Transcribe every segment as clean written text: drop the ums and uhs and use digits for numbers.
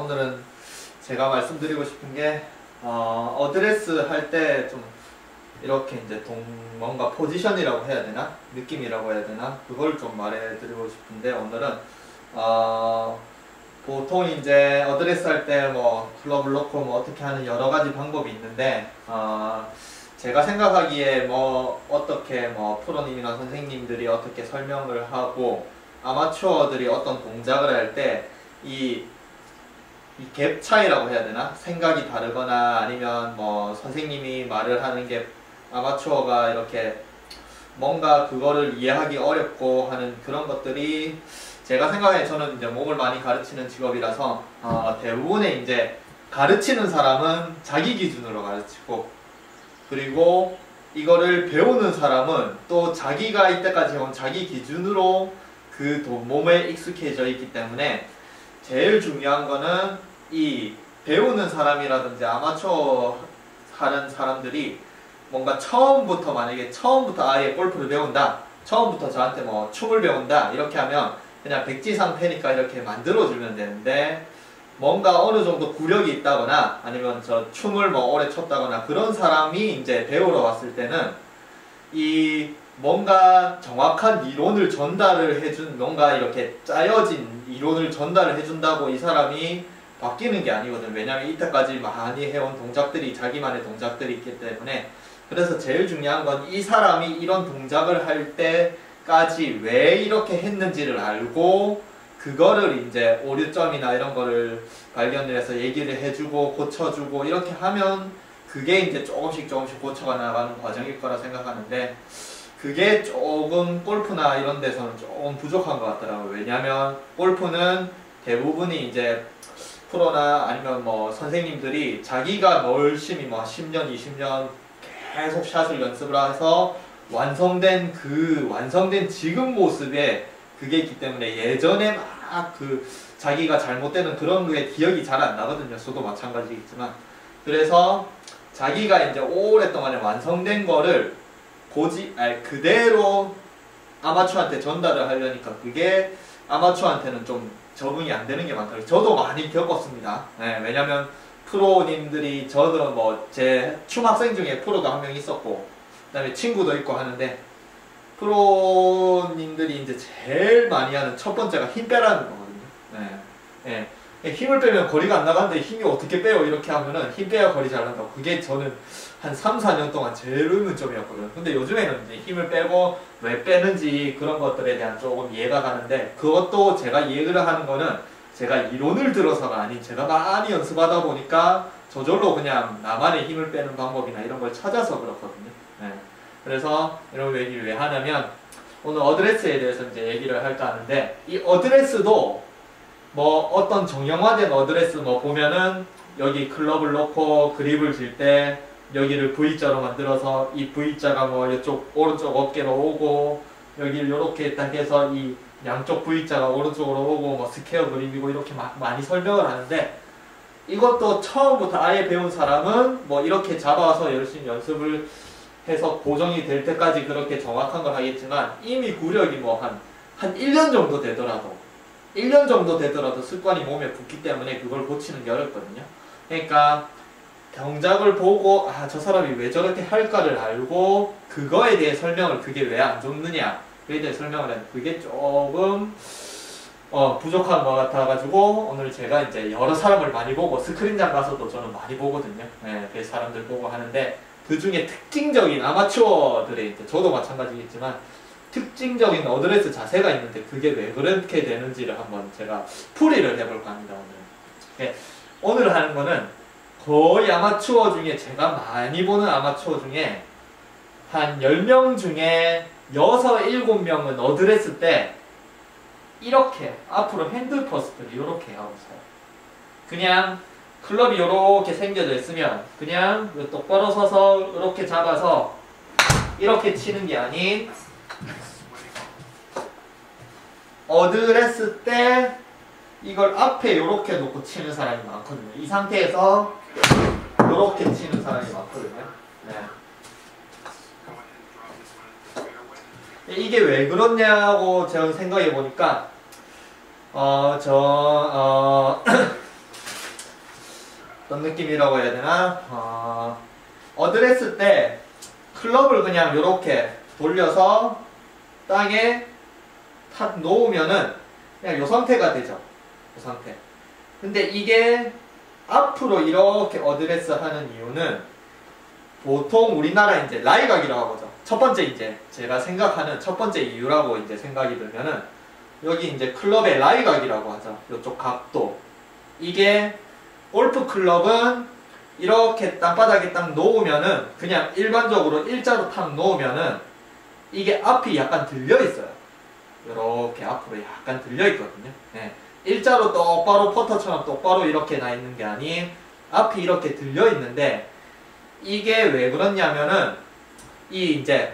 오늘은 제가 말씀드리고 싶은 게 어드레스 할 때 좀 이렇게 이제 뭔가 포지션이라고 해야 되나? 느낌이라고 해야 되나? 그걸 좀 말해드리고 싶은데 오늘은 보통 이제 어드레스 할 때 뭐 클럽을 놓고 뭐 어떻게 하는 여러 가지 방법이 있는데 제가 생각하기에 뭐 어떻게 뭐 프로님이나 선생님들이 어떻게 설명을 하고 아마추어들이 어떤 동작을 할 때 이 갭 차이라고 해야 되나? 생각이 다르거나 아니면 뭐 선생님이 말을 하는 게 아마추어가 이렇게 뭔가 그거를 이해하기 어렵고 하는 그런 것들이 제가 생각에 저는 이제 몸을 많이 가르치는 직업이라서 대부분의 이제 가르치는 사람은 자기 기준으로 가르치고 그리고 이거를 배우는 사람은 또 자기가 이때까지 해온 자기 기준으로 그 몸에 익숙해져 있기 때문에 제일 중요한 거는 이 배우는 사람이라든지 아마추어 하는 사람들이 뭔가 처음부터 만약에 처음부터 아예 골프를 배운다, 처음부터 저한테 뭐 춤을 배운다 이렇게 하면 그냥 백지 상태니까 이렇게 만들어주면 되는데 뭔가 어느 정도 구력이 있다거나 아니면 저 춤을 뭐 오래 췄다거나 그런 사람이 이제 배우러 왔을 때는 이 뭔가 정확한 이론을 전달을 해준 뭔가 이렇게 짜여진 이론을 전달을 해준다고 이 사람이 바뀌는 게 아니거든. 왜냐면 이때까지 많이 해온 동작들이 자기만의 동작들이 있기 때문에 그래서 제일 중요한 건 이 사람이 이런 동작을 할 때까지 왜 이렇게 했는지를 알고 그거를 이제 오류점이나 이런 거를 발견을 해서 얘기를 해주고 고쳐주고 이렇게 하면 그게 이제 조금씩 고쳐가 나가는 과정일 거라 생각하는데 그게 조금 골프나 이런 데서는 조금 부족한 것 같더라고요. 왜냐면 골프는 대부분이 이제 프로나 아니면 뭐 선생님들이 자기가 열심히 뭐 10년, 20년 계속 샷을 연습을 해서 완성된 지금 모습에 그게 있기 때문에 예전에 막 그 자기가 잘못되는 그런 거에 기억이 잘 안 나거든요. 저도 마찬가지겠지만 그래서 자기가 이제 오랫동안에 완성된 거를 그대로 아마추어한테 전달을 하려니까 그게 아마추어한테는 좀 적응이 안 되는 게 많더라고요. 저도 많이 겪었습니다. 네, 왜냐면 프로님들이 저도 뭐 제 춤학생 중에 프로도 한 명 있었고 그 다음에 친구도 있고 하는데 프로님들이 이제 제일 많이 하는 첫 번째가 힘 빼라는 거거든요. 네. 네. 힘을 빼면 거리가 안 나가는데 힘이 어떻게 빼요? 이렇게 하면은 힘 빼야 거리 잘 난다고. 그게 저는 한 3, 4년 동안 제일 의문점이었거든요. 근데 요즘에는 이제 힘을 빼고 왜 빼는지 그런 것들에 대한 조금 이해가 가는데 그것도 제가 이해를 하는 거는 제가 이론을 들어서가 아닌 제가 많이 연습하다 보니까 저절로 그냥 나만의 힘을 빼는 방법이나 이런 걸 찾아서 그렇거든요. 네. 그래서 이런 얘기를 왜 하냐면 오늘 어드레스에 대해서 이제 얘기를 할까 하는데 이 어드레스도 뭐 어떤 정형화된 어드레스 뭐 보면은 여기 클럽을 놓고 그립을 질 때 여기를 V자로 만들어서 이 V자가 뭐 이쪽 오른쪽 어깨로 오고 여기를 이렇게 딱 해서 이 양쪽 V자가 오른쪽으로 오고 뭐 스퀘어 그립이고 이렇게 많이 설명을 하는데 이것도 처음부터 아예 배운 사람은 뭐 이렇게 잡아서 열심히 연습을 해서 고정이 될 때까지 그렇게 정확한 걸 하겠지만 이미 구력이 뭐 한 1년 정도 되더라도 1년 정도 되더라도 습관이 몸에 붙기 때문에 그걸 고치는 게 어렵거든요. 그러니까 동작을 보고 저 사람이 왜 저렇게 할까를 알고 그거에 대해 설명을 그게 왜 안 좋느냐 그에 대해 설명을 했는데 그게 조금 부족한 것 같아가지고 오늘 제가 이제 여러 사람을 많이 보고 스크린장 가서도 저는 많이 보거든요. 네, 그 사람들 보고 하는데 그 중에 특징적인 아마추어들의 이제 저도 마찬가지겠지만 특징적인 어드레스 자세가 있는데 그게 왜 그렇게 되는지를 한번 제가 풀이를 해볼까 합니다. 오늘. 네, 오늘 하는 거는 거의 아마추어 중에 제가 많이 보는 아마추어 중에 한 10명 중에 6, 7명은 어드레스 때 이렇게 앞으로 핸들 퍼스트를 이렇게 하고 있어요. 그냥 클럽이 이렇게 생겨져 있으면 그냥 똑바로 서서 이렇게 잡아서 이렇게 치는 게 아닌 어드레스 때 이걸 앞에 이렇게 놓고 치는 사람이 많거든요. 이 상태에서 이렇게 치는 사람이 많거든요. 네. 이게 왜 그렇냐고 제가 생각해 보니까 어떤 느낌이라고 해야 되나? 어드레스 때 클럽을 그냥 이렇게 돌려서 땅에 탁 놓으면은 그냥 요 상태가 되죠. 요 상태. 근데 이게 앞으로 이렇게 어드레스 하는 이유는 보통 우리나라 이제 라이각이라고 하죠. 첫 번째 이제 제가 생각하는 첫 번째 이유라고 이제 생각이 들면은 여기 이제 클럽의 라이각이라고 하죠. 이쪽 각도. 이게 골프 클럽은 이렇게 땅바닥에 딱 놓으면은 그냥 일반적으로 일자로 탁 놓으면은 이게 앞이 약간 들려 있어요. 이렇게 앞으로 약간 들려 있거든요. 네. 일자로 똑바로 퍼터처럼 똑바로 이렇게 나 있는 게 아닌 앞이 이렇게 들려 있는데 이게 왜 그렇냐면은 이 이제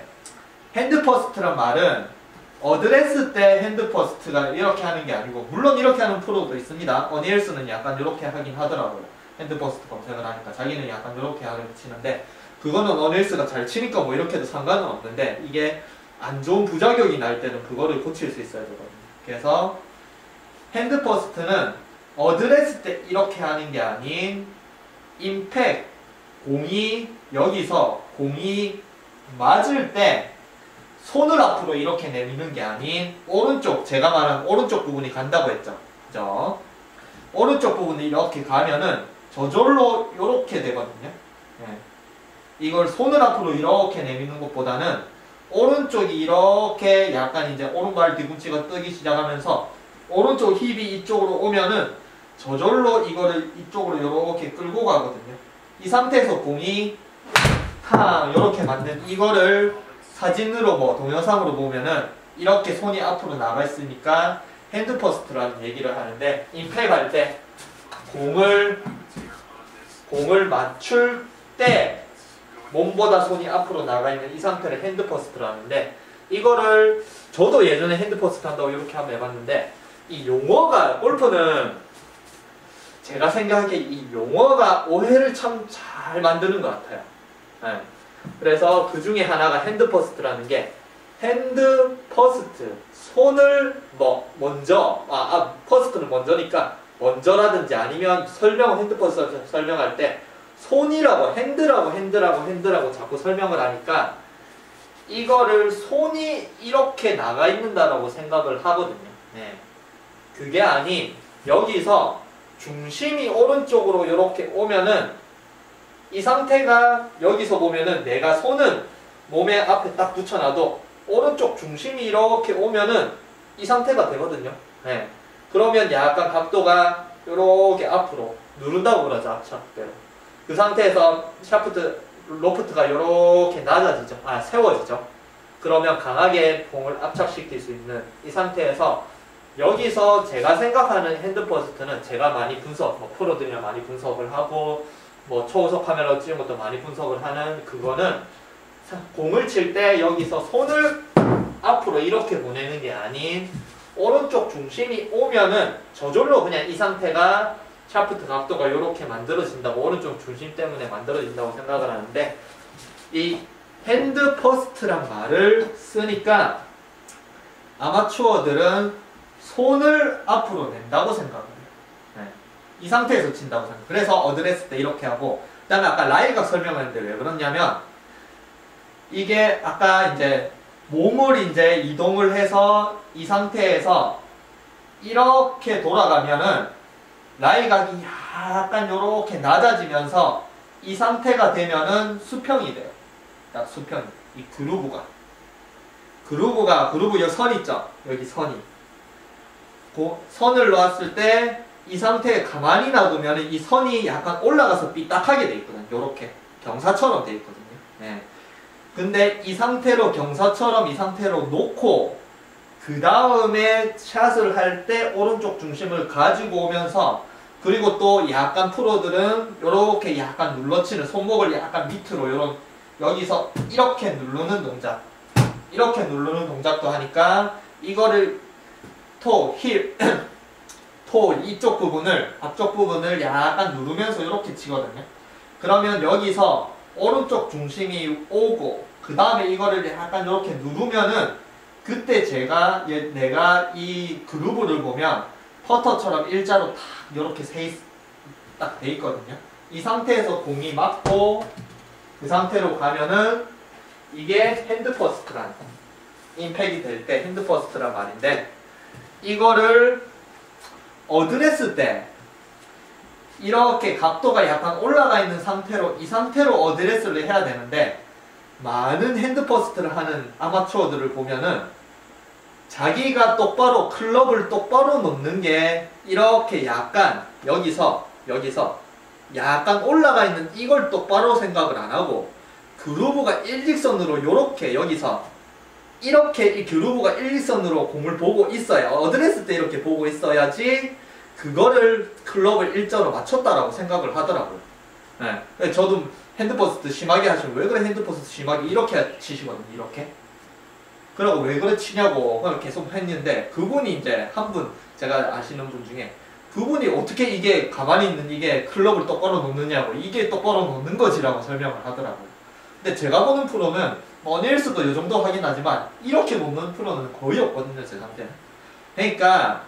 핸드 퍼스트란 말은 어드레스 때 핸드 퍼스트가 이렇게 하는 게 아니고 물론 이렇게 하는 프로도 있습니다. 어니엘스는 약간 이렇게 하긴 하더라고요. 핸드 퍼스트 검색을 하니까 자기는 약간 이렇게 하려고 치는데 그거는 어니엘스가 잘 치니까 뭐 이렇게도 상관은 없는데 이게 안 좋은 부작용이 날 때는 그거를 고칠 수 있어야 되거든요. 그래서 핸드 퍼스트는 어드레스 때 이렇게 하는 게 아닌 임팩 공이 여기서 공이 맞을 때 손을 앞으로 이렇게 내미는 게 아닌 오른쪽 제가 말한 오른쪽 부분이 간다고 했죠. 그죠? 오른쪽 부분이 이렇게 가면은 저절로 이렇게 되거든요. 네. 이걸 손을 앞으로 이렇게 내미는 것보다는 오른쪽이 이렇게 약간 이제 오른발 뒤꿈치가 뜨기 시작하면서 오른쪽 힙이 이쪽으로 오면은 저절로 이거를 이쪽으로 이렇게 끌고 가거든요. 이 상태에서 공이 탁 이렇게 맞는 이거를 사진으로 뭐 동영상으로 보면은 이렇게 손이 앞으로 나가 있으니까 핸드 퍼스트라는 얘기를 하는데 임팩 할 때 공을 맞출 때 몸보다 손이 앞으로 나가 있는 이 상태를 핸드 퍼스트를 하는데 이거를 저도 예전에 핸드 퍼스트 한다고 이렇게 한번 해봤는데 이 용어가 골프는 제가 생각하기에 이 용어가 오해를 참 잘 만드는 것 같아요. 네. 그래서 그 중에 하나가 핸드 퍼스트라는 게 핸드 퍼스트 손을 뭐 먼저 퍼스트는 먼저니까 먼저라든지 아니면 핸드 퍼스트 설명할 때 손이라고 핸드라고 자꾸 설명을 하니까 이거를 손이 이렇게 나가 있는다라고 생각을 하거든요. 네. 그게 아닌 여기서 중심이 오른쪽으로 이렇게 오면은 이 상태가 여기서 보면은 내가 손은 몸에 앞에 딱 붙여놔도 오른쪽 중심이 이렇게 오면은 이 상태가 되거든요. 네. 그러면 약간 각도가 이렇게 앞으로 누른다고 그러죠. 앞차대로. 그 상태에서 로프트가 이렇게 낮아지죠. 세워지죠. 그러면 강하게 공을 압착시킬 수 있는 이 상태에서 여기서 제가 생각하는 핸드 퍼스트는 제가 많이 프로들이랑 많이 분석을 하고 초고속 카메라로 찍은 것도 많이 분석을 하는 그거는 공을 칠 때 여기서 손을 앞으로 이렇게 보내는 게 아닌 오른쪽 중심이 오면은 저절로 그냥 이 상태가 샤프트 각도가 이렇게 만들어진다고 오른쪽 중심 때문에 만들어진다고 생각을 하는데 이 핸드 퍼스트란 말을 쓰니까 아마추어들은 손을 앞으로 낸다고 생각을 해요. 네. 이 상태에서 친다고 생각해요. 그래서 어드레스 때 이렇게 하고 그 다음에 아까 라이각 설명했는데 왜 그러냐면 이게 아까 이제 몸을 이제 이동을 해서 이 상태에서 이렇게 돌아가면은 라이각이 약간 요렇게 낮아지면서 이 상태가 되면은 수평이 돼요. 딱 수평이. 이 그루브 여기 선 있죠? 여기 선이. 선을 놓았을 때 이 상태에 가만히 놔두면 이 선이 약간 올라가서 삐딱하게 돼 있거든요. 요렇게. 경사처럼 돼 있거든요. 네. 근데 이 상태로 경사처럼 이 상태로 놓고 그 다음에 샷을 할 때 오른쪽 중심을 가지고 오면서 그리고 또 약간 프로들은 요렇게 약간 눌러치는 손목을 약간 밑으로 여기서 이렇게 누르는 동작도 하니까 이거를 이쪽 부분을 앞쪽 부분을 약간 누르면서 이렇게 치거든요. 그러면 여기서 오른쪽 중심이 오고 그 다음에 이거를 약간 이렇게 누르면은 그때 내가 이 그루브를 보면 퍼터처럼 일자로 탁 이렇게 딱 돼 있거든요. 이 상태에서 공이 맞고 그 상태로 가면은 이게 핸드 퍼스트란 임팩이 될 때 핸드 퍼스트란 말인데, 이거를 어드레스 때 이렇게 각도가 약간 올라가 있는 상태로 이 상태로 어드레스를 해야 되는데, 많은 핸드 퍼스트를 하는 아마추어들을 보면은 자기가 똑바로 클럽을 똑바로 놓는 게 이렇게 약간 여기서 약간 올라가 있는 이걸 똑바로 생각을 안 하고, 그루브가 일직선으로 요렇게 여기서 이렇게 이 그루브가 일직선으로 공을 보고 있어야, 어드레스 때 이렇게 보고 있어야지 그거를 클럽을 일자로 맞췄다라고 생각을 하더라고요. 네. 저도 핸드퍼스트 심하게 하시면 왜 그래 핸드퍼스트 심하게 이렇게 치시거든요. 이렇게. 그러고 왜 그래 치냐고 그냥 계속 했는데, 그분이 이제 한 분, 제가 아시는 분 중에 그분이 어떻게 이게 가만히 있는 이게 클럽을 똑바로 놓느냐고, 이게 똑바로 놓는 거지라고 설명을 하더라고요. 근데 제가 보는 프로는 어니엘스도 이 정도 하긴 하지만 이렇게 놓는 프로는 거의 없거든요, 제 상태는. 그러니까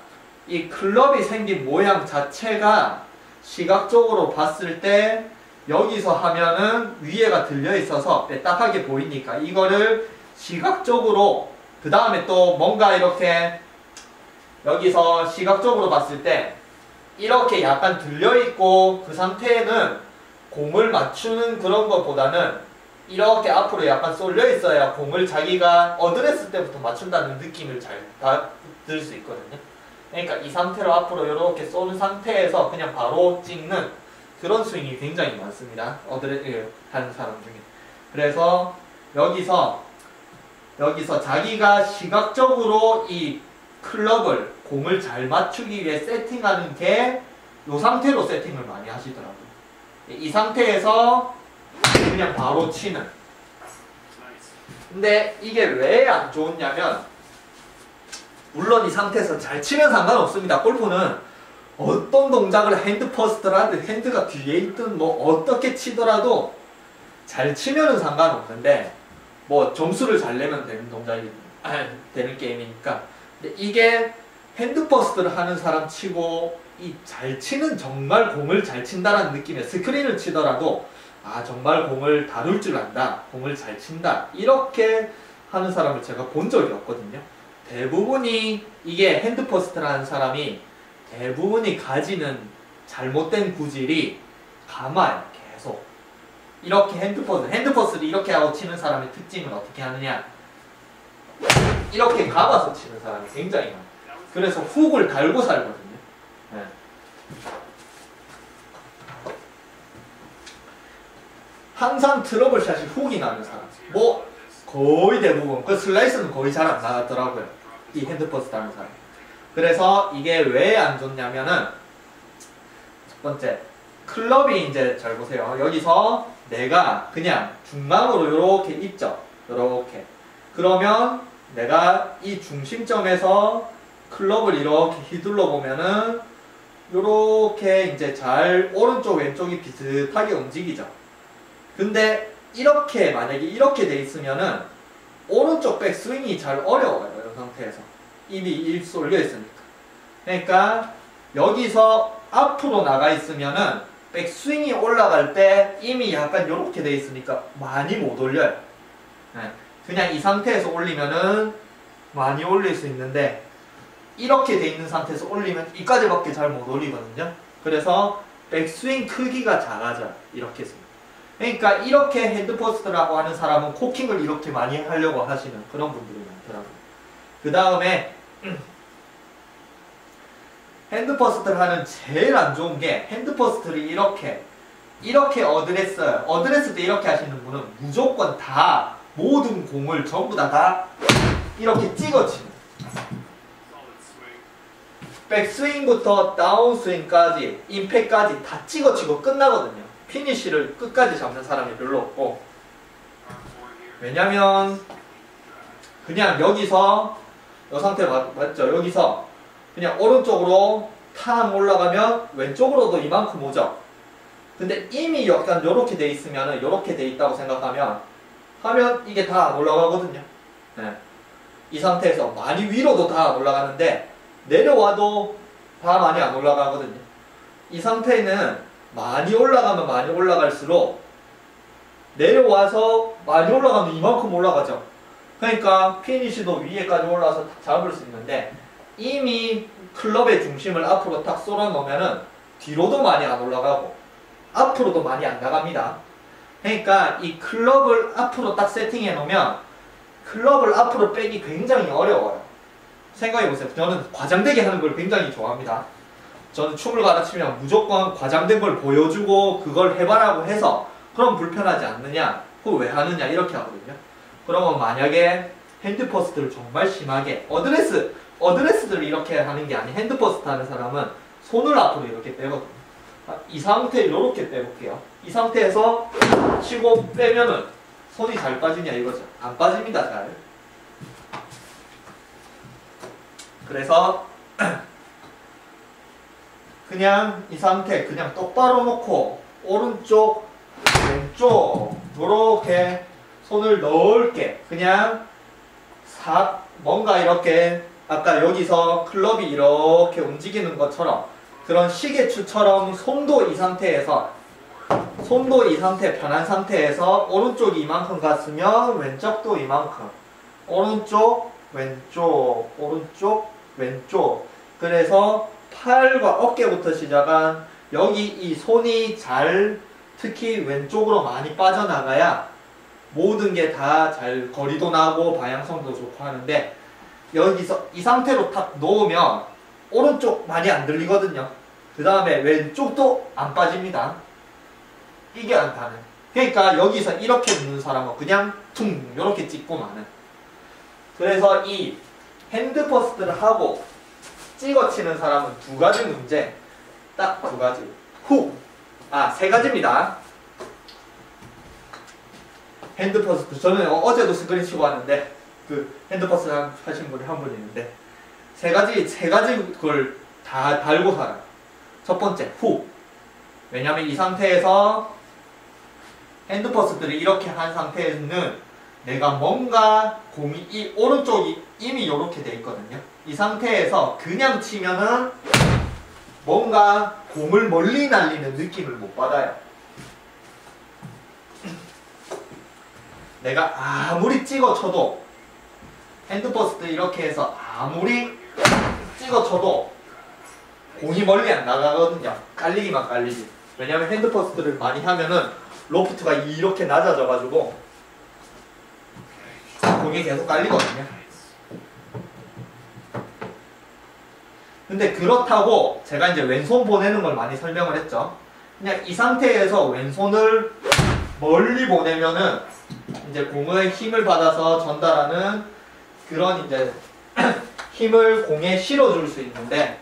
이 클럽이 생긴 모양 자체가 시각적으로 봤을 때 여기서 하면은 위에가 들려 있어서 빼딱하게 보이니까 이거를 시각적으로, 그 다음에 또 뭔가 이렇게 여기서 시각적으로 봤을 때 이렇게 약간 들려 있고 그 상태에는 공을 맞추는 그런 것보다는 이렇게 앞으로 약간 쏠려 있어야 공을 자기가 어드레스 때부터 맞춘다는 느낌을 잘 받을 수 있거든요. 그러니까 이 상태로 앞으로 이렇게 쏘는 상태에서 그냥 바로 찍는 그런 스윙이 굉장히 많습니다. 어드레스 하는 사람 중에. 그래서 여기서 자기가 시각적으로 이 클럽을 공을 잘 맞추기 위해 세팅하는 게 이 상태로 세팅을 많이 하시더라고요. 이 상태에서 그냥 바로 치는. 근데 이게 왜 안 좋냐면, 물론 이 상태에서 잘 치면 상관없습니다. 골프는 어떤 동작을 핸드 퍼스트를 하든 핸드가 뒤에 있든 뭐 어떻게 치더라도 잘 치면은 상관없는데, 뭐 점수를 잘 내면 되는 동작이 되는 게임이니까. 근데 이게 핸드 퍼스트를 하는 사람 치고 이 잘 치는, 정말 공을 잘 친다라는 느낌의 스크린을 치더라도 아 정말 공을 다룰 줄 안다, 공을 잘 친다, 이렇게 하는 사람을 제가 본 적이 없거든요. 대부분이 이게 핸드 퍼스트를 하는 사람이 대부분이 가지는 잘못된 구질이 감아요. 계속 이렇게 핸드 퍼스를 이렇게 하고 치는 사람의 특징은 어떻게 하느냐, 이렇게 감아서 치는 사람이 굉장히 많아요. 그래서 훅을 달고 살거든요. 네. 항상 트러블샷이 훅이 나는 사람, 뭐 거의 대부분, 그 슬라이스는 거의 잘 안 나가더라고요, 이 핸드퍼스트 하는 사람. 그래서 이게 왜 안 좋냐면은, 첫 번째, 클럽이 이제 잘 보세요. 여기서 내가 그냥 중앙으로 요렇게 있죠, 요렇게. 그러면 내가 이 중심점에서 클럽을 이렇게 휘둘러 보면은 요렇게 이제 잘 오른쪽 왼쪽이 비슷하게 움직이죠. 근데 이렇게 만약에 이렇게 돼 있으면은 오른쪽 백스윙이 잘 어려워요. 이 상태에서 입이 쏠려 있으니까. 그러니까 여기서 앞으로 나가 있으면은 백스윙이 올라갈 때 이미 약간 이렇게 돼 있으니까 많이 못 올려요. 네. 그냥 이 상태에서 올리면은 많이 올릴 수 있는데, 이렇게 돼 있는 상태에서 올리면 이까지밖에 잘 못 올리거든요. 그래서 백스윙 크기가 작아져요. 이렇게 해서. 그러니까 이렇게 핸드퍼스트라고 하는 사람은 코킹을 이렇게 많이 하려고 하시는 그런 분들이 많더라고요. 그 다음에 핸드퍼스트를 하는 제일 안 좋은 게, 핸드퍼스트를 이렇게 어드레스 때 이렇게 하시는 분은 무조건 다 모든 공을 전부 다 이렇게 찍어치는, 백스윙부터 다운스윙까지 임팩까지 다 찍어치고 끝나거든요. 피니쉬를 끝까지 잡는 사람이 별로 없고, 왜냐면 그냥 여기서 이 상태 맞죠? 여기서 그냥 오른쪽으로 탕 올라가면 왼쪽으로도 이만큼 오죠. 근데 이미 약간 요렇게 돼 있으면, 요렇게 돼 있다고 생각하면 이게 다 안 올라가거든요. 네. 이 상태에서 많이 위로도 다 안 올라가는데 내려와도 다 많이 안 올라가거든요. 이 상태는 많이 올라가면 많이 올라갈수록 내려와서 많이 올라가면 이만큼 올라가죠. 그러니까 피니시도 위에까지 올라와서 탁 잡을 수 있는데 이미 클럽의 중심을 앞으로 탁 쏠아 놓으면은 뒤로도 많이 안 올라가고 앞으로도 많이 안 나갑니다. 그러니까 이 클럽을 앞으로 딱 세팅해 놓으면 클럽을 앞으로 빼기 굉장히 어려워요. 생각해보세요. 저는 과장되게 하는 걸 굉장히 좋아합니다. 저는 춤을 가르치면 무조건 과장된 걸 보여주고 그걸 해봐라고 해서 그럼 불편하지 않느냐? 그걸 왜 하느냐? 이렇게 하거든요. 그러면 만약에 핸드퍼스트를 정말 심하게 어드레스들을 이렇게 하는 게 아닌 핸드퍼스트 하는 사람은 손을 앞으로 이렇게 빼거든요. 이 상태에 이렇게 빼볼게요. 이 상태에서 치고 빼면은 손이 잘 빠지냐 이거죠. 안 빠집니다. 잘. 그래서 그냥 이 상태 그냥 똑바로 놓고 오른쪽 왼쪽 이렇게 손을 넓게 그냥 뭔가 이렇게 아까 여기서 클럽이 이렇게 움직이는 것처럼 그런 시계추처럼 손도 이 상태에서 편한 상태에서 오른쪽이 이만큼 갔으면 왼쪽도 이만큼 오른쪽 왼쪽 오른쪽 왼쪽 그래서 팔과 어깨부터 시작한 여기 이 손이 잘 특히 왼쪽으로 많이 빠져나가야 모든 게 다 잘 거리도 나고 방향성도 좋고 하는데 여기서 이 상태로 탁 놓으면 오른쪽 많이 안 들리거든요. 그 다음에 왼쪽도 안 빠집니다. 이게 안 타네. 그러니까 여기서 이렇게 놓는 사람은 그냥 퉁 이렇게 찍고 마는. 그래서 이 핸드퍼스트를 하고 찍어치는 사람은 두 가지 문제, 딱 두 가지. 세 가지입니다. 핸드퍼스트 저는 어제도 스크린 치고 왔는데 그 핸드퍼스트 하신 분이 한 분 있는데 세 가지 그걸 다 달고 살아요. 첫 번째 왜냐면 이 상태에서 핸드퍼스트를 이렇게 한 상태에는 내가 뭔가 공이 이 오른쪽이 이미 이렇게 돼 있거든요. 이 상태에서 그냥 치면은 뭔가 공을 멀리 날리는 느낌을 못 받아요. 내가 아무리 찍어쳐도 핸드퍼스트 이렇게 해서 아무리 찍어쳐도 공이 멀리 안 나가거든요. 깔리기만 깔리지. 왜냐면 핸드퍼스트를 많이 하면은 로프트가 이렇게 낮아져가지고 공이 계속 깔리거든요. 근데 그렇다고 제가 이제 왼손 보내는 걸 많이 설명을 했죠. 그냥 이 상태에서 왼손을 멀리 보내면은 이제 공의 힘을 받아서 전달하는 그런 이제 힘을 공에 실어줄 수 있는데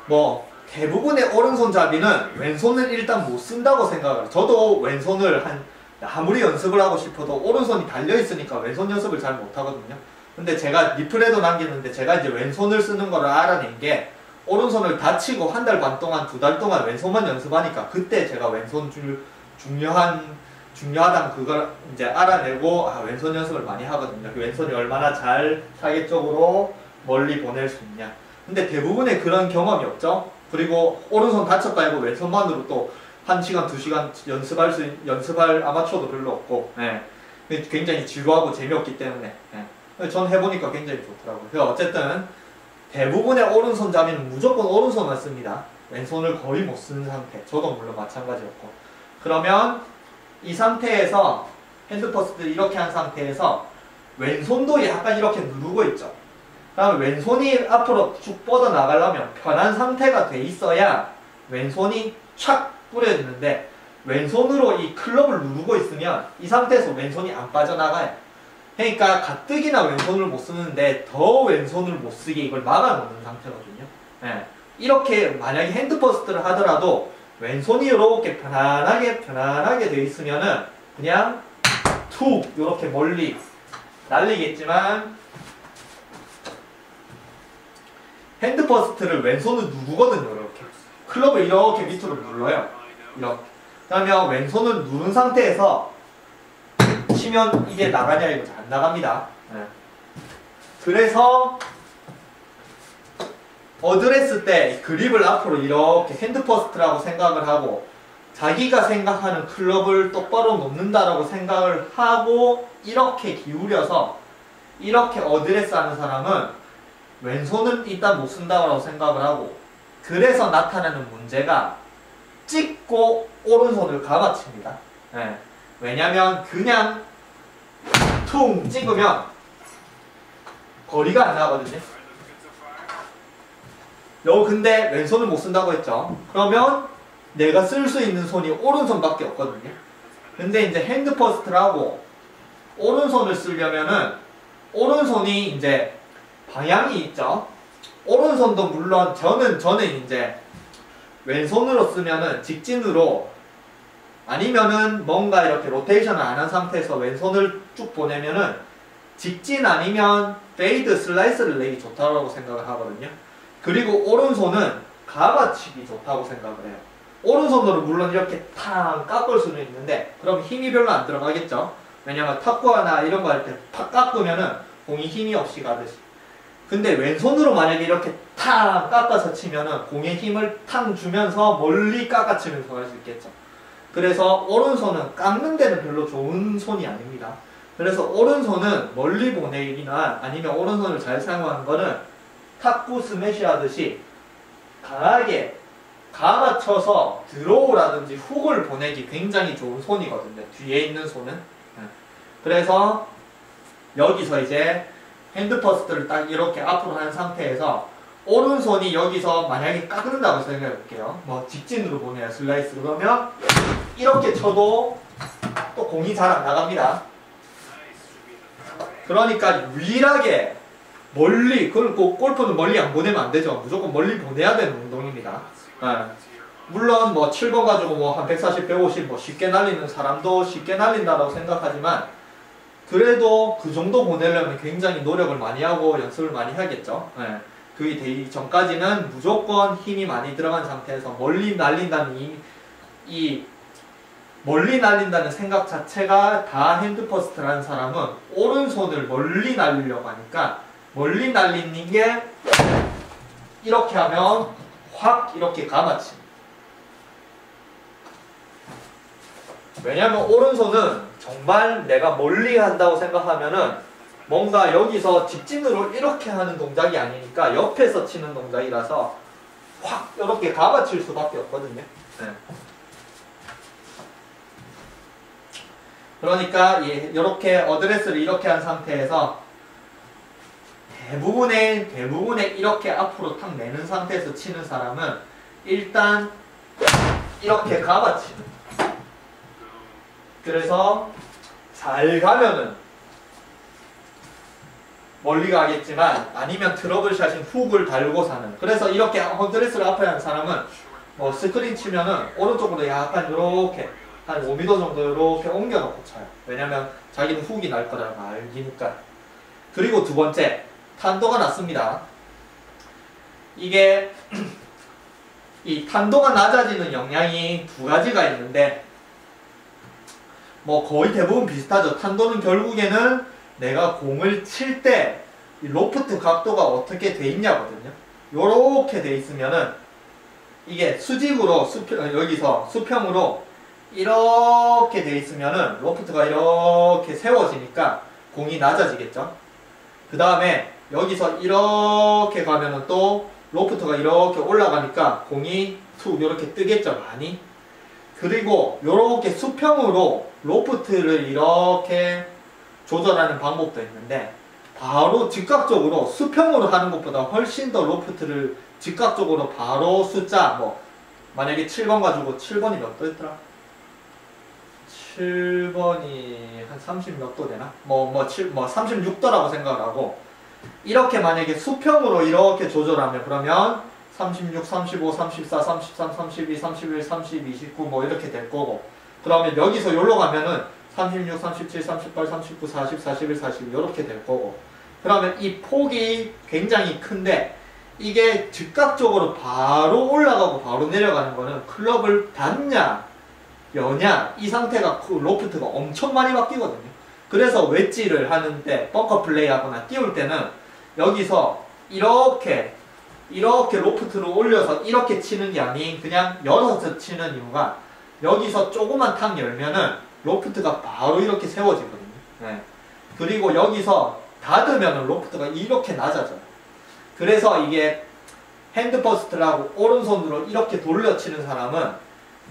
뭐 대부분의 오른손잡이는 왼손을 일단 못 쓴다고 생각을 해요. 저도 왼손을 아무리 연습을 하고 싶어도 오른손이 달려있으니까 왼손 연습을 잘 못하거든요. 근데 제가 리플에도 남겼는데 제가 이제 왼손을 쓰는 거를 알아낸 게 오른손을 다치고 한 달 반 동안, 두 달 동안 왼손만 연습하니까 그때 제가 왼손 중요하다는 그걸 이제 알아내고 왼손 연습을 많이 하거든요. 그 왼손이 얼마나 잘 사계적으로 멀리 보낼 수 있냐. 근데 대부분의 그런 경험이 없죠. 그리고 오른손 다쳤다 해고 왼손만으로 또 1시간, 2시간 연습할 아마추어도 별로 없고 굉장히 지루하고 재미없기 때문에 전 해보니까 굉장히 좋더라고요. 어쨌든 대부분의 오른손잡이는 무조건 오른손만 씁니다. 왼손을 거의 못 쓰는 상태. 저도 물론 마찬가지였고. 그러면 이 상태에서 핸드퍼스트 이렇게 한 상태에서 왼손도 약간 이렇게 누르고 있죠. 그다음에 왼손이 앞으로 쭉 뻗어 나가려면 편한 상태가 돼 있어야 왼손이 착 뿌려지는데 왼손으로 이 클럽을 누르고 있으면 이 상태에서 왼손이 안 빠져나가요. 그러니까 가뜩이나 왼손을 못 쓰는데 더 왼손을 못 쓰게 이걸 막아놓는 상태거든요. 이렇게 만약에 핸드퍼스트를 하더라도 왼손이 이렇게 편안하게 돼 있으면은 그냥 툭 이렇게 멀리 날리겠지만 핸드퍼스트를 왼손을 누르거든요. 이렇게 클럽을 이렇게 밑으로 눌러요. 이렇게. 그러면 왼손을 누른 상태에서 치면 이게 나가냐 이거 안 나갑니다. 그래서 어드레스 때 그립을 앞으로 이렇게 핸드 퍼스트라고 생각을 하고 자기가 생각하는 클럽을 똑바로 놓는다라고 생각을 하고 이렇게 기울여서 이렇게 어드레스 하는 사람은 왼손은 일단 못 쓴다고 생각을 하고 그래서 나타나는 문제가 찍고 오른손을 가마칩니다. 네. 왜냐면 그냥 퉁 찍으면 거리가 안 나거든요. 근데 왼손을 못 쓴다고 했죠. 그러면 내가 쓸 수 있는 손이 오른손밖에 없거든요. 근데 이제 핸드 퍼스트를 하고 오른손을 쓰려면은 오른손이 이제 방향이 있죠. 오른손도 물론 저는 이제 왼손으로 쓰면은 직진으로 아니면은 뭔가 이렇게 로테이션을 안 한 상태에서 왼손을 쭉 보내면은 직진 아니면 페이드 슬라이스를 내기 좋다고 생각을 하거든요. 그리고 오른손은 가마치기 좋다고 생각을 해요. 오른손으로 물론 이렇게 탕 깎을 수는 있는데 그럼 힘이 별로 안 들어가겠죠. 왜냐면 탁구하나 이런 거 할 때 팍 깎으면은 공이 힘이 없이 가듯이. 근데 왼손으로 만약에 이렇게 탕 깎아서 치면은 공에 힘을 탕 주면서 멀리 깎아치면서 할 수 있겠죠. 그래서 오른손은 깎는 데는 별로 좋은 손이 아닙니다. 그래서 오른손은 멀리 보내기나 아니면 오른손을 잘 사용하는 거는 탁구 스매시 하듯이 강하게 감아쳐서 드로우라든지 훅을 보내기 굉장히 좋은 손이거든요. 뒤에 있는 손은. 그래서 여기서 이제 핸드 퍼스트를 딱 이렇게 앞으로 한 상태에서 오른손이 여기서 만약에 깎는다고 생각해 볼게요. 뭐 직진으로 보내요. 슬라이스. 그러면 이렇게 쳐도 또 공이 잘 안 나갑니다. 그러니까 유일하게 멀리, 골프는 멀리 안 보내면 안 되죠. 무조건 멀리 보내야 되는 운동입니다. 물론 뭐 7번 가지고 뭐 한 140, 150 뭐 쉽게 날리는 사람도 쉽게 날린다고 생각하지만 그래도 그 정도 보내려면 굉장히 노력을 많이 하고 연습을 많이 해야겠죠. 그게 되기 전까지는 무조건 힘이 많이 들어간 상태에서 멀리 날린다는 멀리 날린다는 생각 자체가 다 핸드 퍼스트라는 사람은 오른손을 멀리 날리려고 하니까 멀리 날리는 게 이렇게 하면 확 이렇게 감아칩니다. 왜냐면 오른손은 정말 내가 멀리 한다고 생각하면은 뭔가 여기서 직진으로 이렇게 하는 동작이 아니니까 옆에서 치는 동작이라서 확 이렇게 감아칠 수밖에 없거든요. 그러니까 이렇게 어드레스를 이렇게 한 상태에서 대부분의 이렇게 앞으로 탁 내는 상태에서 치는 사람은 일단 이렇게 감아치는. 그래서 잘 가면은 멀리 가겠지만 아니면 트러블샷인 훅을 달고 사는. 그래서 이렇게 어드레스를 앞에 하는 사람은 뭐 스크린 치면은 오른쪽으로 약간 이렇게 한 5m 정도 이렇게 옮겨놓고 쳐요. 왜냐면 자기는 훅이 날 거라고 알기니까. 그리고 두 번째, 탄도가 낮습니다. 이게 이 탄도가 낮아지는 영향이 두 가지가 있는데 뭐 거의 대부분 비슷하죠. 탄도는 결국에는 내가 공을 칠 때 로프트 각도가 어떻게 돼 있냐거든요. 요렇게 돼 있으면은 이게 수직으로 여기서 수평으로 이렇게 돼 있으면은 로프트가 이렇게 세워지니까 공이 낮아지겠죠. 그 다음에 여기서 이렇게 가면은 또 로프트가 이렇게 올라가니까 공이 툭 이렇게 뜨겠죠, 많이. 그리고 이렇게 수평으로 로프트를 이렇게 조절하는 방법도 있는데 바로 즉각적으로 수평으로 하는 것보다 훨씬 더 로프트를 즉각적으로 바로 숫자 뭐 만약에 7번 가지고 7번이 몇 도였더라? 7번이 한 30 몇 도 되나? 뭐 36도라고 생각을 하고 이렇게 만약에 수평으로 이렇게 조절하면 그러면 36, 35, 34, 33, 32, 31, 30, 29 뭐 이렇게 될 거고 그러면 여기서 여기로 가면은 36, 37, 38, 39, 40, 41, 42 이렇게 될 거고 그러면 이 폭이 굉장히 큰데 이게 즉각적으로 바로 올라가고 바로 내려가는 거는 클럽을 닿냐 여냐 이 상태가 로프트가 엄청 많이 바뀌거든요. 그래서 웨지를 하는데 벙커 플레이 하거나 띄울 때는 여기서 이렇게 이렇게 로프트를 올려서 이렇게 치는 게 아닌 그냥 열어서 치는 이유가 여기서 조그만 탁 열면은 로프트가 바로 이렇게 세워지거든요. 네. 그리고 여기서 닫으면 로프트가 이렇게 낮아져요. 그래서 이게 핸드퍼스트라고 오른손으로 이렇게 돌려 치는 사람은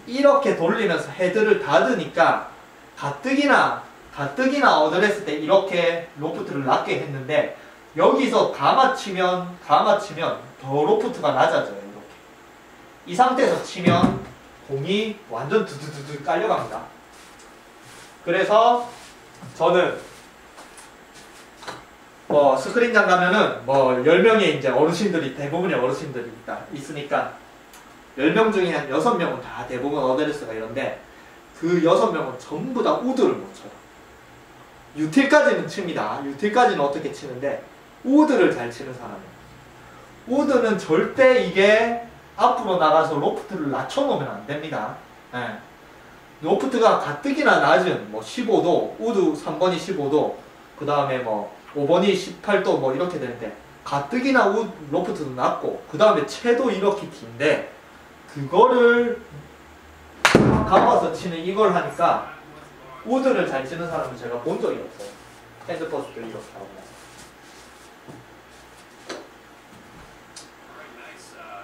이렇게 돌리면서 헤드를 닫으니까 가뜩이나 어드레스 때 이렇게 로프트를 낮게 했는데 여기서 가마 치면 더 로프트가 낮아져요. 이렇게. 이 상태에서 치면 공이 완전 두두두두 깔려갑니다. 그래서 저는 스크린장 가면은 10명의 이제 어르신들이, 대부분의 어르신들이 있으니까 10명 중에 한 6명은 다 대부분 어드레스가 이런데 그 6명은 전부 다 우드를 못 쳐요. 유틸까지는 칩니다. 유틸까지는 어떻게 치는데 우드를 잘 치는 사람이에요. 우드는 절대 이게 앞으로 나가서 로프트를 낮춰놓으면 안 됩니다. 네. 로프트가 가뜩이나 낮은 15도, 우드 3번이 15도, 그 다음에 5번이 18도 이렇게 되는데 가뜩이나 로프트도 낮고 그 다음에 채도 이렇게 긴데 그거를 감아서 치는 이걸 하니까 우드를 잘 치는 사람은 제가 본 적이 없어요. 핸드퍼스트를 이렇게 하고.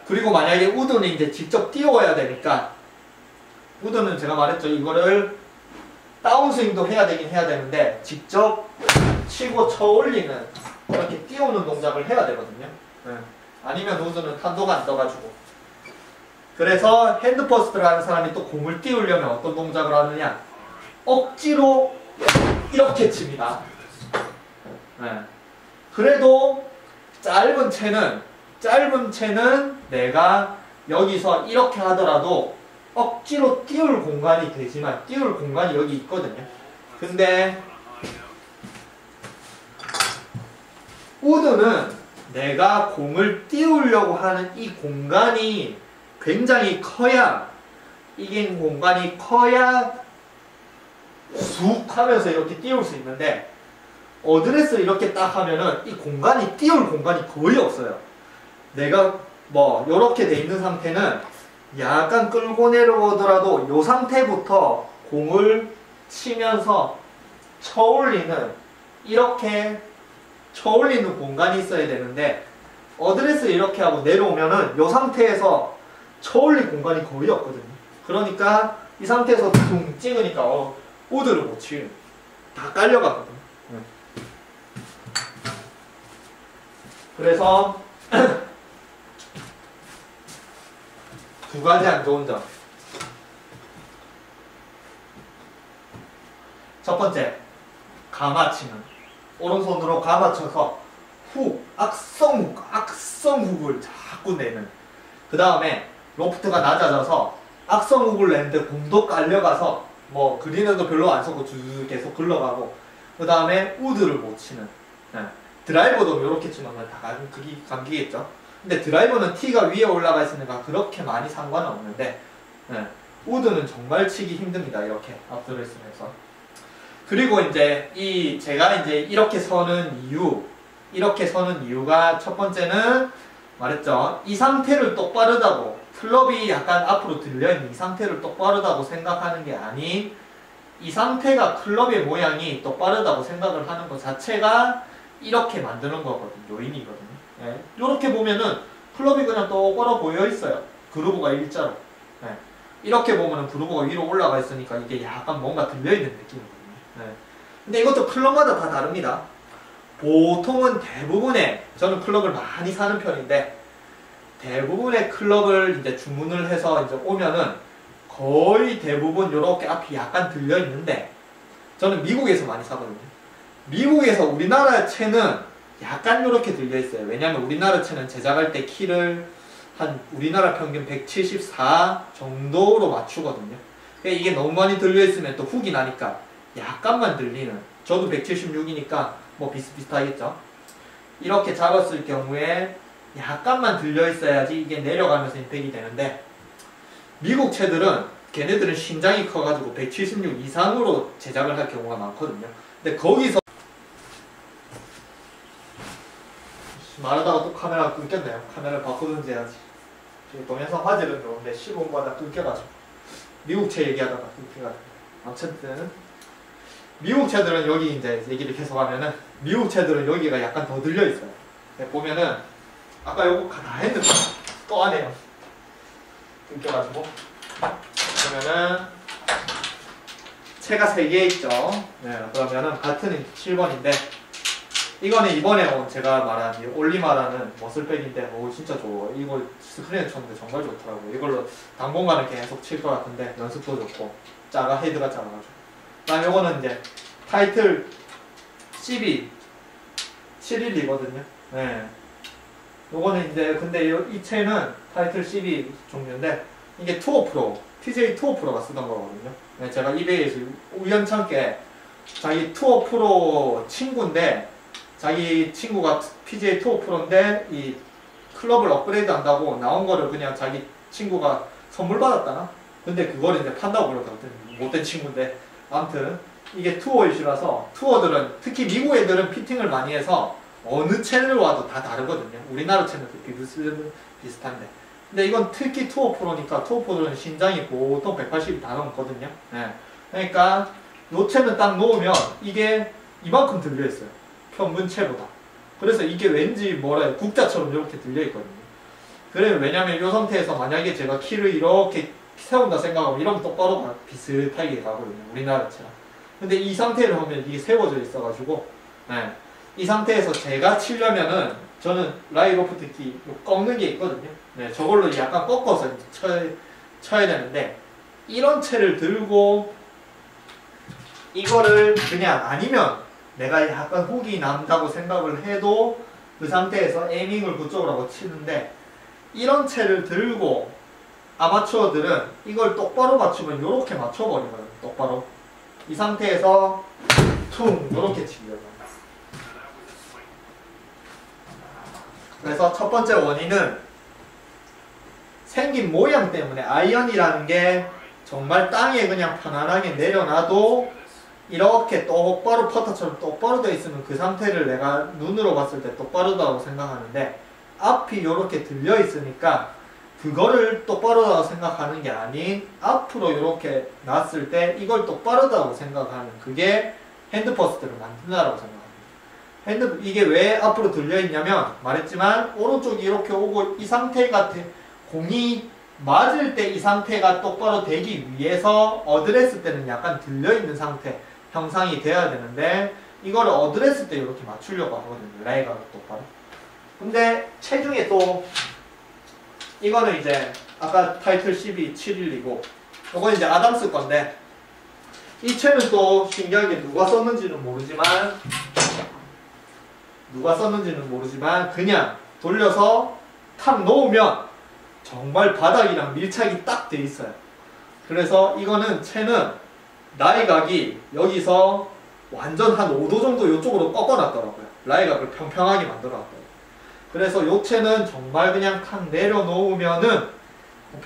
그리고 만약에 우드는 이제 직접 띄워야 되니까 우드는 제가 말했죠. 이거를 다운스윙도 해야 되긴 해야 되는데 직접 치고 쳐 올리는 이렇게 띄우는 동작을 해야 되거든요. 네. 아니면 우드는 탄도가 안 떠가지고. 그래서 핸드퍼스트를 하는 사람이 또 공을 띄우려면 어떤 동작을 하느냐, 억지로 이렇게 칩니다. 네. 그래도 짧은 채는 내가 여기서 이렇게 하더라도 억지로 띄울 공간이 되지만 띄울 공간이 여기 있거든요. 근데 우드는 내가 공을 띄우려고 하는 이 공간이 굉장히 커야, 이게 공간이 커야 쑥 하면서 이렇게 띄울 수 있는데 어드레스 이렇게 딱 하면은 이 공간이, 띄울 공간이 거의 없어요. 내가 요렇게 돼 있는 상태는 약간 끌고 내려오더라도 요 상태부터 공을 치면서 이렇게 쳐올리는 공간이 있어야 되는데 어드레스 이렇게 하고 내려오면은 요 상태에서 쳐올릴 공간이 거의 없거든요. 그러니까 이 상태에서 둥 찍으니까 우드를 못 치요. 다 깔려가거든요. 그래서 두 가지 안 좋은 점. 첫 번째, 가마치는. 오른손으로 가마쳐서 악성훅을 자꾸 내는. 그 다음에 로프트가 낮아져서 악성훅을 내는데 공도 깔려가서 그린에도 별로 안 쏘고 쭉 계속 굴러가고, 그 다음에 우드를 못 치는. 네. 드라이버도 이렇게 치면 다 감기겠죠. 근데 드라이버는 티가 위에 올라가 있으니까 그렇게 많이 상관은 없는데, 네. 우드는 정말 치기 힘듭니다. 이렇게 앞드레스에서. 그리고 이제 제가 이제 이렇게 서는 이유가 첫 번째는 말했죠. 이 상태를 똑바르다고, 클럽이 약간 앞으로 들려있는 이 상태를 똑바르다고 생각하는 게 아닌, 이 상태가 클럽의 모양이 똑바르다고 생각을 하는 것 자체가 이렇게 만드는 거거든요. 요인이거든요. 네. 이렇게 보면은 클럽이 그냥 똑바로 보여 있어요. 그루브가 일자로. 네. 이렇게 보면은 그루브가 위로 올라가 있으니까 이게 약간 뭔가 들려있는 느낌이거든요. 네. 근데 이것도 클럽마다 다 다릅니다. 보통은 저는 클럽을 많이 사는 편인데, 대부분의 클럽을 이제 주문을 해서 이제 오면은 거의 대부분 이렇게 앞이 약간 들려 있는데, 저는 미국에서 많이 사거든요. 미국에서 우리나라 채는 약간 이렇게 들려 있어요. 왜냐면 우리나라 채는 제작할 때 키를 한 우리나라 평균 174 정도로 맞추거든요. 이게 너무 많이 들려 있으면 또 훅이 나니까 약간만 들리는, 저도 176이니까 비슷비슷하겠죠. 이렇게 잡았을 경우에 약간만 들려 있어야지 이게 내려가면서 임팩이 되는데, 미국 채들은 걔네들은 신장이 커가지고 176 이상으로 제작을 할 경우가 많거든요. 근데 거기서 말하다가 또 카메라가 끊겼네요. 카메라를 바꾸든지 해야지. 동영상 화질은 좋은데 시공보다 끊겨가지고 미국 차 얘기하다가 끊겨가지고. 어쨌든 미국 차들은 여기 이제 얘기를 계속하면은 미국 차들은 여기가 약간 더 들려 있어요. 보면은 아까 요거 다 했는데 또 안 해요. 끊겨가지고. 그러면은 채가 3개 있죠. 네, 그러면은 같은 7번인데 이거는 이번에 온 제가 말한 이 올리마라는 머슬백인데 오 진짜 좋아. 이거 스크린에 쳤는데 정말 좋더라고. 이걸로 당분간은 계속 칠 것 같은데 연습도 좋고 작아 헤드가 작아가지고. 그다음 요거는 이제 타이틀 12 712거든요. 네. 요거는 이제 근데 이 채는 타이틀 12 종류인데 이게 투어 프로 TJ 투어 프로가 쓰던 거거든요. 네, 제가 이베이에서 우연찮게 자기 투어 프로 친구인데 자기 친구가 PGA 투어 프로인데 이 클럽을 업그레이드 한다고 나온 거를 그냥 자기 친구가 선물 받았다나? 근데 그걸 이제 판다고 그러더라고요. 못된 친구인데 아무튼 이게 투어 이슈라서 투어들은 특히 미국 애들은 피팅을 많이 해서 어느 채널 와도 다 다르거든요. 우리나라 채널도 비슷한데 근데 이건 특히 투어 프로니까 투어 프로는 신장이 보통 180이 다 넘거든요. 네. 그러니까 요 채는 딱 놓으면 이게 이만큼 들려있어요. 평균체보다. 그래서 이게 왠지 뭐라 해요. 국자처럼 이렇게 들려있거든요. 그래요. 왜냐면 이 상태에서 만약에 제가 키를 이렇게 세운다 생각하면 이러면 똑바로 비슷하게 가거든요. 우리나라 채랑. 근데 이 상태를 하면 이게 세워져 있어가지고 네. 이 상태에서 제가 치려면은 저는 라이로프 특히 꺾는 게 있거든요. 네, 저걸로 약간 꺾어서 쳐야 되는데 이런 채를 들고 이거를 그냥 아니면 내가 약간 훅이 난다고 생각을 해도 그 상태에서 에이밍을 그쪽으로 하고 치는데 이런 채를 들고 아마추어들은 이걸 똑바로 맞추면 이렇게 맞춰버리거든요. 똑바로 이 상태에서 퉁 이렇게 치려고. 그래서 첫 번째 원인은 생긴 모양 때문에 아이언이라는 게 정말 땅에 그냥 편안하게 내려놔도 이렇게 똑바로 퍼터처럼 똑바로 되어 있으면 그 상태를 내가 눈으로 봤을 때 똑바르다고 생각하는데 앞이 이렇게 들려 있으니까 그거를 똑바르다고 생각하는 게 아닌 앞으로 이렇게 놨을 때 이걸 똑바르다고 생각하는 그게 핸드퍼스트를 만든다고 생각합니다. 이게 왜 앞으로 들려 있냐면 말했지만 오른쪽이 이렇게 오고 이 상태가 공이 맞을 때 이 상태가 똑바로 되기 위해서 어드레스 때는 약간 들려 있는 상태 형상이 돼야 되는데 이거를 어드레스 때 이렇게 맞추려고 하거든요. 라이가 똑바로. 근데 체중에 또 이거는 이제 아까 타이틀 12 712고 이건 이제 아담스 건데 이 채는 또 신기하게 누가 썼는지는 모르지만 그냥 돌려서 탁 놓으면 정말 바닥이랑 밀착이 딱 돼 있어요. 그래서 이거는 채는 라이각이 여기서 완전 한 5도 정도 이쪽으로 꺾어놨더라고요. 라이각을 평평하게 만들어놨더라고요. 그래서 요 채는 정말 그냥 탁 내려놓으면은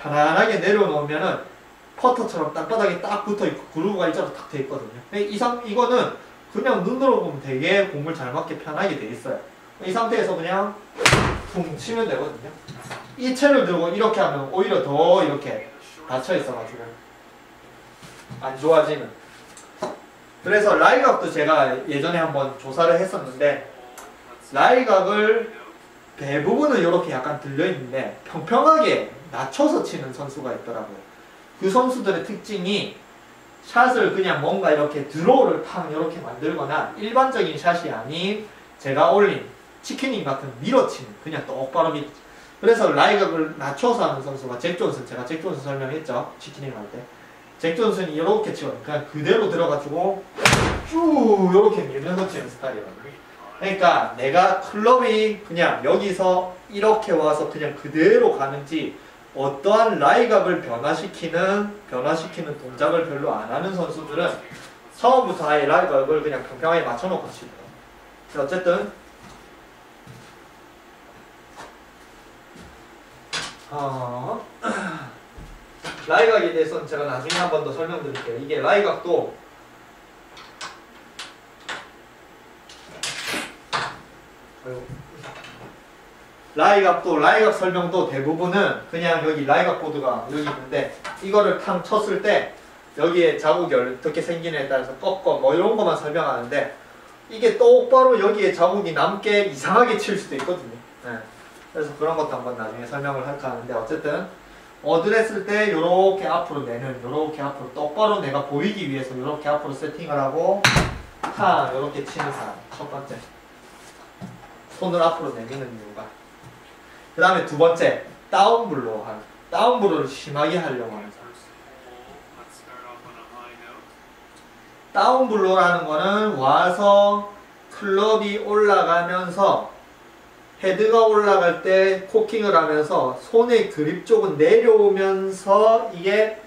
편안하게 내려놓으면은 퍼터처럼 땅바닥에 딱 붙어있고 그루브가 이쪽으로 탁 돼 있거든요. 이거는 그냥 눈으로 보면 되게 공을 잘 맞게 편하게 돼 있어요. 이 상태에서 그냥 붕 치면 되거든요. 이 채를 들고 이렇게 하면 오히려 더 이렇게 닫혀 있어가지고 안 좋아지는. 그래서 라이각도 제가 예전에 한번 조사를 했었는데 라이각을 대부분은 이렇게 약간 들려있는데 평평하게 낮춰서 치는 선수가 있더라고요. 그 선수들의 특징이 샷을 그냥 뭔가 이렇게 드로우를 팡 이렇게 만들거나 일반적인 샷이 아닌 제가 올린 치킨닝 같은 밀어치는 그냥 똑바로 밀어치는. 그래서 라이각을 낮춰서 하는 선수가 잭 존슨, 제가 잭 존슨 설명했죠. 치킨닝 할 때. 잭 존슨이 이렇게 치거든요. 그냥 그대로 들어가지고 쭉 이렇게 밀면서 치는 스타일이거든요. 그러니까 내가 클럽이 그냥 여기서 이렇게 와서 그냥 그대로 가는지 어떠한 라이각을 변화시키는 동작을 별로 안 하는 선수들은 처음부터 아예 라이각을 그냥 평평하게 맞춰놓고 치더라고요. 어쨌든 라이각에 대해서는 제가 나중에 한 번 더 설명드릴게요. 이게 라이각도 라이각 설명도 대부분은 그냥 여기 라이각 보드가 여기 있는데 이거를 탕 쳤을 때 여기에 자국이 어떻게 생기냐에 따라서 꺾어 뭐 이런 것만 설명하는데 이게 똑바로 여기에 자국이 남게 이상하게 칠 수도 있거든요. 네. 그래서 그런 것도 한번 나중에 설명을 할까 하는데 어쨌든 어드레스를 때 이렇게 앞으로 내는 이렇게 앞으로 똑바로 내가 보이기 위해서 이렇게 앞으로 세팅을 하고 탕 이렇게 치는 사람 첫 번째 손을 앞으로 내미는 이유가 그 다음에 두 번째 다운블로우 하는 다운블로우를 심하게 하려고 하는 사람 다운블로우라는 거는 와서 클럽이 올라가면서 헤드가 올라갈 때 코킹을 하면서 손의 그립 쪽은 내려오면서 이게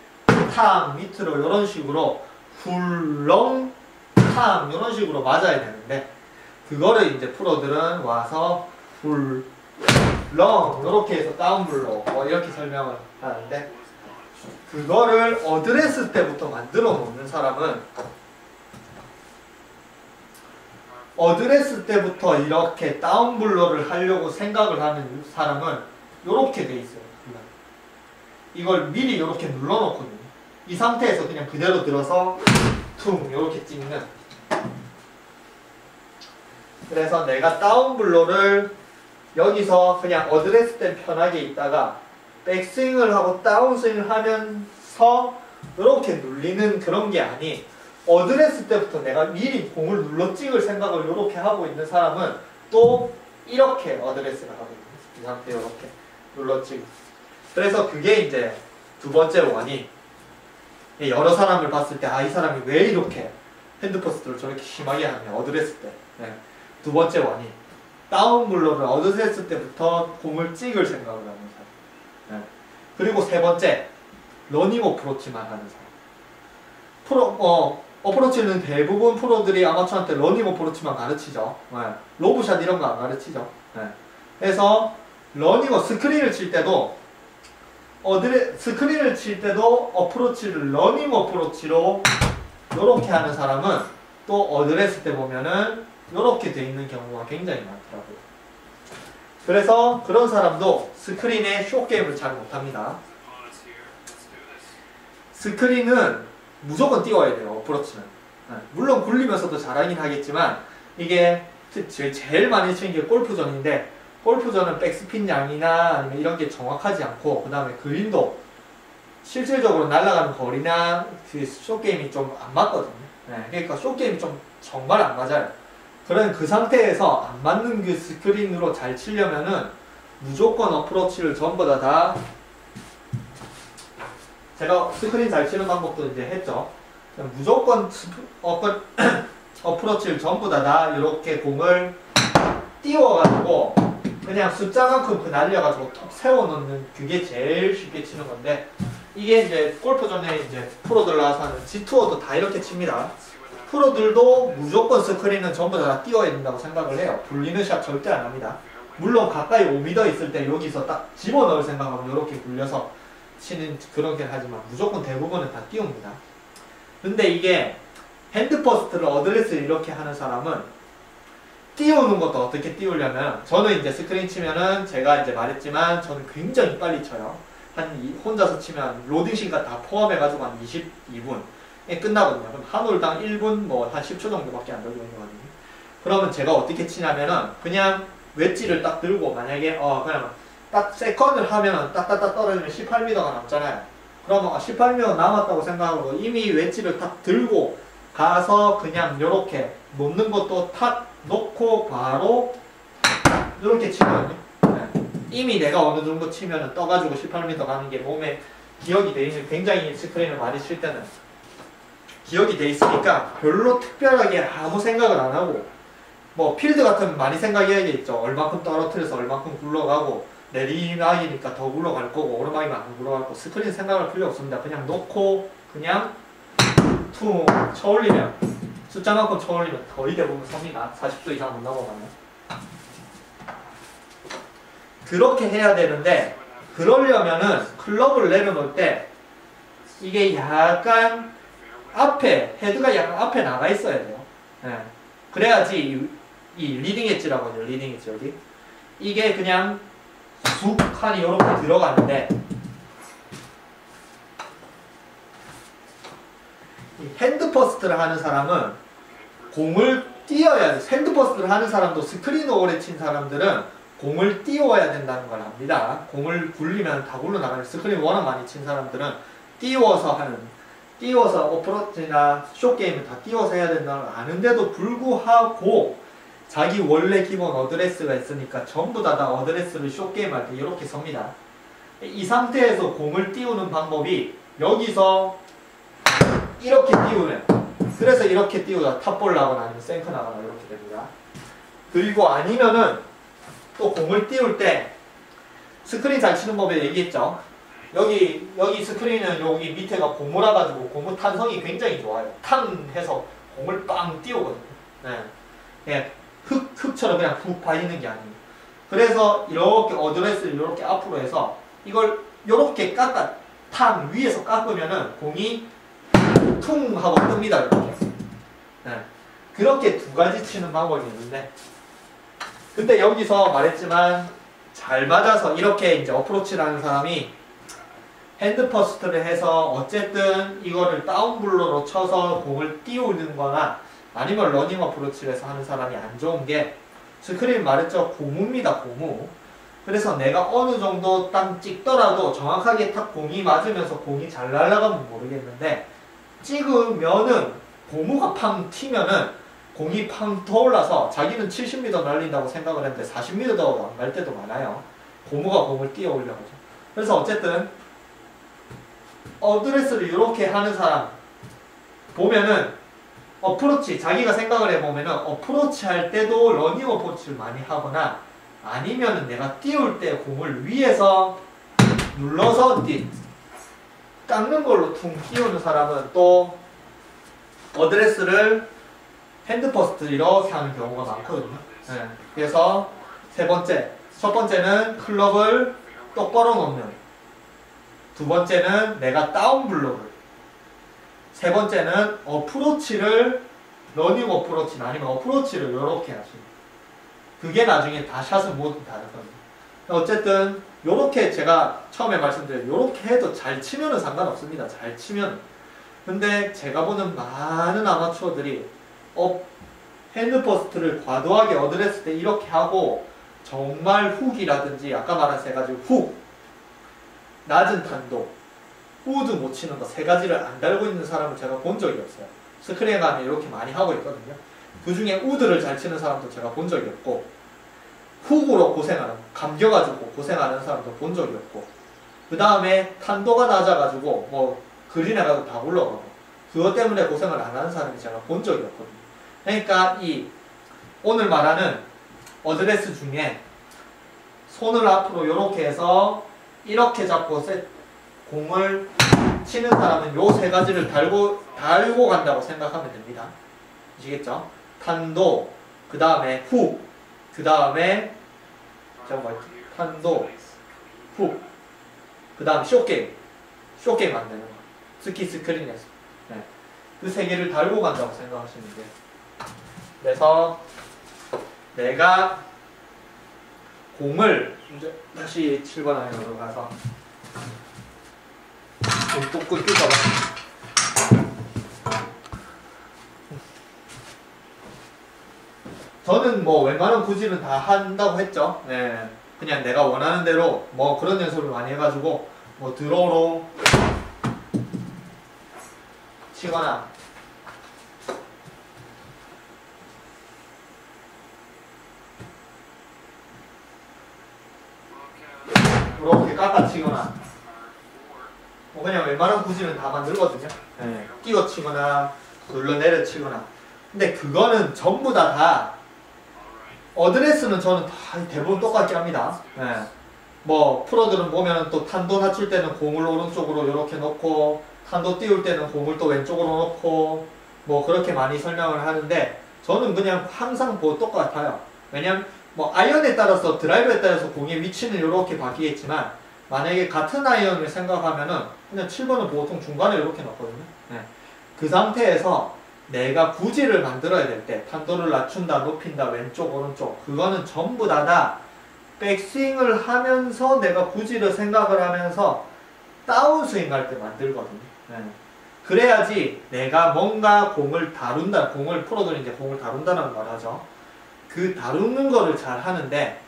탕 밑으로 이런 식으로 훌렁 탕 이런 식으로 맞아야 되는데 그거를 이제 프로들은 와서 훌렁 이렇게 해서 다운블로우 뭐 이렇게 설명을 하는데 그거를 어드레스 때부터 만들어 놓는 사람은 어드레스 때부터 이렇게 다운블로우를 하려고 생각을 하는 사람은 이렇게 돼 있어요. 이걸 미리 이렇게 눌러놓거든요. 이 상태에서 그냥 그대로 들어서 퉁 이렇게 찍는. 그래서 내가 다운블로우를 여기서 그냥 어드레스 때 편하게 있다가 백스윙을 하고 다운스윙을 하면서 이렇게 눌리는 그런 게 아닌 어드레스 때부터 내가 미리 공을 눌러 찍을 생각을 이렇게 하고 있는 사람은 또 이렇게 어드레스를 하거든요. 이 상태로 이렇게 눌러 찍고. 그래서 그게 이제 두 번째 원인. 여러 사람을 봤을 때 아, 이 사람이 왜 이렇게 핸드퍼스트를 저렇게 심하게 하냐 어드레스 때. 네. 두 번째 원인. 다운블로우를 어드레스 때부터 공을 찍을 생각을 하는 사람. 네. 그리고 세 번째 러닝 어프로치만 하는 사람. 어프로치는 대부분 프로들이 아마추어한테 러닝 어프로치만 가르치죠. 네. 로브샷 이런 거 안 가르치죠. 네. 그래서 스크린을 칠 때도 스크린을 칠 때도 어프로치를 러닝 어프로치로 이렇게 하는 사람은 또 어드레스 때 보면은 이렇게 돼 있는 경우가 굉장히 많더라고요. 그래서 그런 사람도 스크린에 숏게임을 잘 못합니다. 스크린은 무조건 띄워야 돼요. 어프로치는. 물론 굴리면서도 잘하긴 하겠지만 이게 제일 많이 치는 게 골프전인데 골프전은 백스핀 양이나 아니면 이런 게 정확하지 않고 그 다음에 그린도 실질적으로 날아가는 거리나 그 숏게임이 좀 안 맞거든요. 그러니까 숏게임이 좀 정말 안 맞아요. 그런 그 상태에서 안 맞는 그 스크린으로 잘 치려면은 무조건 어프로치를 전부 다 제가 스크린 잘 치는 방법도 이제 했죠. 무조건 어프로치를 전부 다 이렇게 공을 띄워가지고 그냥 숫자만큼 그 날려가지고 톡 세워놓는 그게 제일 쉽게 치는 건데 이게 이제 골프전에 이제 프로들 나와서 하는 G투어도 다 이렇게 칩니다. 프로들도 무조건 스크린은 전부 다 띄워야 된다고 생각을 해요. 굴리는 샷 절대 안 합니다. 물론 가까이 5m 있을 때 여기서 딱 집어넣을 생각하고 이렇게 굴려서 치는 그런 게 하지만 무조건 대부분은 다 띄웁니다. 근데 이게 핸드퍼스트를 어드레스를 이렇게 하는 사람은 띄우는 것도 어떻게 띄우려면 저는 이제 스크린 치면은 제가 이제 말했지만 저는 굉장히 빨리 쳐요. 혼자서 치면 로딩 시간 다 포함해가지고 한 22분에 끝나거든요. 그럼 한 홀당 1분 뭐 한 10초 정도밖에 안 걸리거든요. 그러면 제가 어떻게 치냐면은 그냥 웨지를 딱 들고 만약에 그냥 딱 세컨을 하면 딱딱딱 떨어지면 18m가 남잖아요. 그러면 18m 남았다고 생각하고 이미 웨지를 딱 들고 가서 그냥 이렇게 놓는 것도 탁 놓고 바로 이렇게 치거든요. 네. 이미 내가 어느 정도 치면 떠가지고 18m 가는 게 몸에 기억이 돼 있는 굉장히 스크린을 많이 칠 때는 기억이 돼 있으니까 별로 특별하게 아무 생각을 안 하고 뭐 필드 같으면 많이 생각해야겠죠. 얼만큼 떨어뜨려서 얼만큼 굴러가고 내리막이니까 더 굴러갈 거고 오르막이면 안 굴러갈 거고 스크린 생각할 필요 없습니다. 그냥 놓고 그냥 퉁 쳐올리면 숫자만큼 쳐올리면 거의 대부분 섭니다. 40도 이상 못 넘어가면. 그렇게 해야 되는데 그러려면은 클럽을 내려놓을 때 이게 약간 앞에 헤드가 약간 앞에 나가 있어야 돼요. 네. 그래야지 이 리딩 엣지라고 하죠. 리딩 엣지 여기 이게 그냥 쑥 칸이 이렇게 들어가는데 이 핸드 퍼스트를 하는 사람은 공을 띄워야 돼. 핸드 퍼스트를 하는 사람도 스크린을 오래 친 사람들은 공을 띄워야 된다는 걸 압니다. 공을 굴리면 다 굴러나가는 스크린 워낙 많이 친 사람들은 띄워서 어프로치나 숏게임을 다 띄워서 해야 된다는 걸 아는데도 불구하고 자기 원래 기본 어드레스가 있으니까 전부 다 어드레스를 숏게임 할 때 이렇게 섭니다. 이 상태에서 공을 띄우는 방법이 여기서 이렇게 띄우는, 그래서 이렇게 띄우다 탑볼 나거나 아니면 생크 나거나 이렇게 됩니다. 그리고 아니면은 또 공을 띄울 때 스크린 잘 치는 법에 얘기했죠. 여기 스크린은 여기 밑에가 고무라 가지고 고무 탄성이 굉장히 좋아요. 탕 해서 공을 빵 띄우거든요. 네. 네. 흙처럼 그냥 푹 파이는 게 아니에요. 그래서 이렇게 어드레스를 이렇게 앞으로 해서 이걸 이렇게 탕 위에서 깎으면은 공이 퉁 하고 뜹니다. 이렇게. 네. 그렇게 두 가지 치는 방법이 있는데, 그때 여기서 말했지만 잘 맞아서 이렇게 이제 어프로치를 하는 사람이 핸드 퍼스트를 해서 어쨌든 이거를 다운블로로 쳐서 공을 띄우는 거나 아니면 러닝 어프로치를 해서 하는 사람이 안 좋은 게, 스크린 말했죠. 고무입니다. 고무. 그래서 내가 어느 정도 딱 찍더라도 정확하게 탁 공이 맞으면서 공이 잘 날아가면 모르겠는데, 찍으면은 고무가 팡 튀면은 공이 팡 떠올라서 자기는 70m 날린다고 생각을 했는데 40m도 날 때도 많아요. 고무가 공을 띄어 올려가지고. 그래서 어쨌든 어드레스를 이렇게 하는 사람 보면은 어프로치, 자기가 생각을 해보면은 어프로치 할 때도 러닝 어프로치를 많이 하거나 아니면은 내가 띄울 때 공을 위에서 눌러서 깎는 걸로 퉁 띄우는 사람은 또 어드레스를 핸드 퍼스트 이렇게 하는 경우가 많거든요. 네. 그래서 첫 번째는 클럽을 똑바로 놓는, 두 번째는 내가 다운 블록을, 세 번째는 어프로치를 러닝 어프로치나 아니면 어프로치를 이렇게 하시는, 그게 나중에 다 샷은 모두 다르거든요. 어쨌든 요렇게 제가 처음에 말씀드린 요렇게 해도 잘 치면은 상관없습니다. 잘 치면. 근데 제가 보는 많은 아마추어들이 핸드 퍼스트를 과도하게 어드레스 때 이렇게 하고 정말 훅이라든지 아까 말한 세 가지 훅, 낮은 탄도, 우드 못 치는 거 세 가지를 안 달고 있는 사람을 제가 본 적이 없어요. 스크린에 가면 이렇게 많이 하고 있거든요. 그 중에 우드를 잘 치는 사람도 제가 본 적이 없고, 훅으로 고생하는, 감겨가지고 고생하는 사람도 본 적이 없고, 그 다음에 탄도가 낮아가지고 뭐 그린에 가도 다 굴러가고 그것 때문에 고생을 안 하는 사람이 제가 본 적이 없거든요. 그러니까 이 오늘 말하는 어드레스 중에 손을 앞으로 이렇게 해서 이렇게 잡고 공을 치는 사람은 요 세 가지를 달고 간다고 생각하면 됩니다. 아시겠죠? 탄도, 그 다음에 훅, 그 다음에 탄도, 훅, 그 다음 숏게임 만드는 거, 스키 스크린에서. 네. 그 세 개를 달고 간다고 생각하시면 돼요. 그래서 내가 공을 이제 다시 7번 안으로 가서 또 끊길까봐. 저는 뭐 웬만한 구질은 다 한다고 했죠. 네. 그냥 내가 원하는 대로 뭐 그런 연습을 많이 해가지고 뭐 드로우로 치거나 이렇게 깎아치거나 뭐 그냥 웬만한 구질은 다 만들거든요. 네. 끼워치거나 눌러내려치거나. 근데 그거는 전부 다 어드레스는 저는 다 대부분 똑같게 합니다. 네. 뭐 프로들은 보면 또 탄도 낮출 때는 공을 오른쪽으로 이렇게 놓고 탄도 띄울 때는 공을 또 왼쪽으로 놓고 뭐 그렇게 많이 설명을 하는데, 저는 그냥 항상 뭐 똑같아요. 왜냐면 뭐 아이언에 따라서, 드라이버에 따라서 공의 위치는 이렇게 바뀌겠지만 만약에 같은 아이언을 생각하면은 그냥 7번은 보통 중간에 이렇게 놓거든요. 네. 그 상태에서 내가 구질을 만들어야 될 때 탄도를 낮춘다, 높인다, 왼쪽, 오른쪽, 그거는 전부 다 백스윙을 하면서 내가 구질을 생각을 하면서 다운스윙 할 때 만들거든요. 네. 그래야지 내가 뭔가 공을 다룬다, 공을 프로들은 이제 공을 다룬다는 말 하죠. 그 다루는 거를 잘 하는데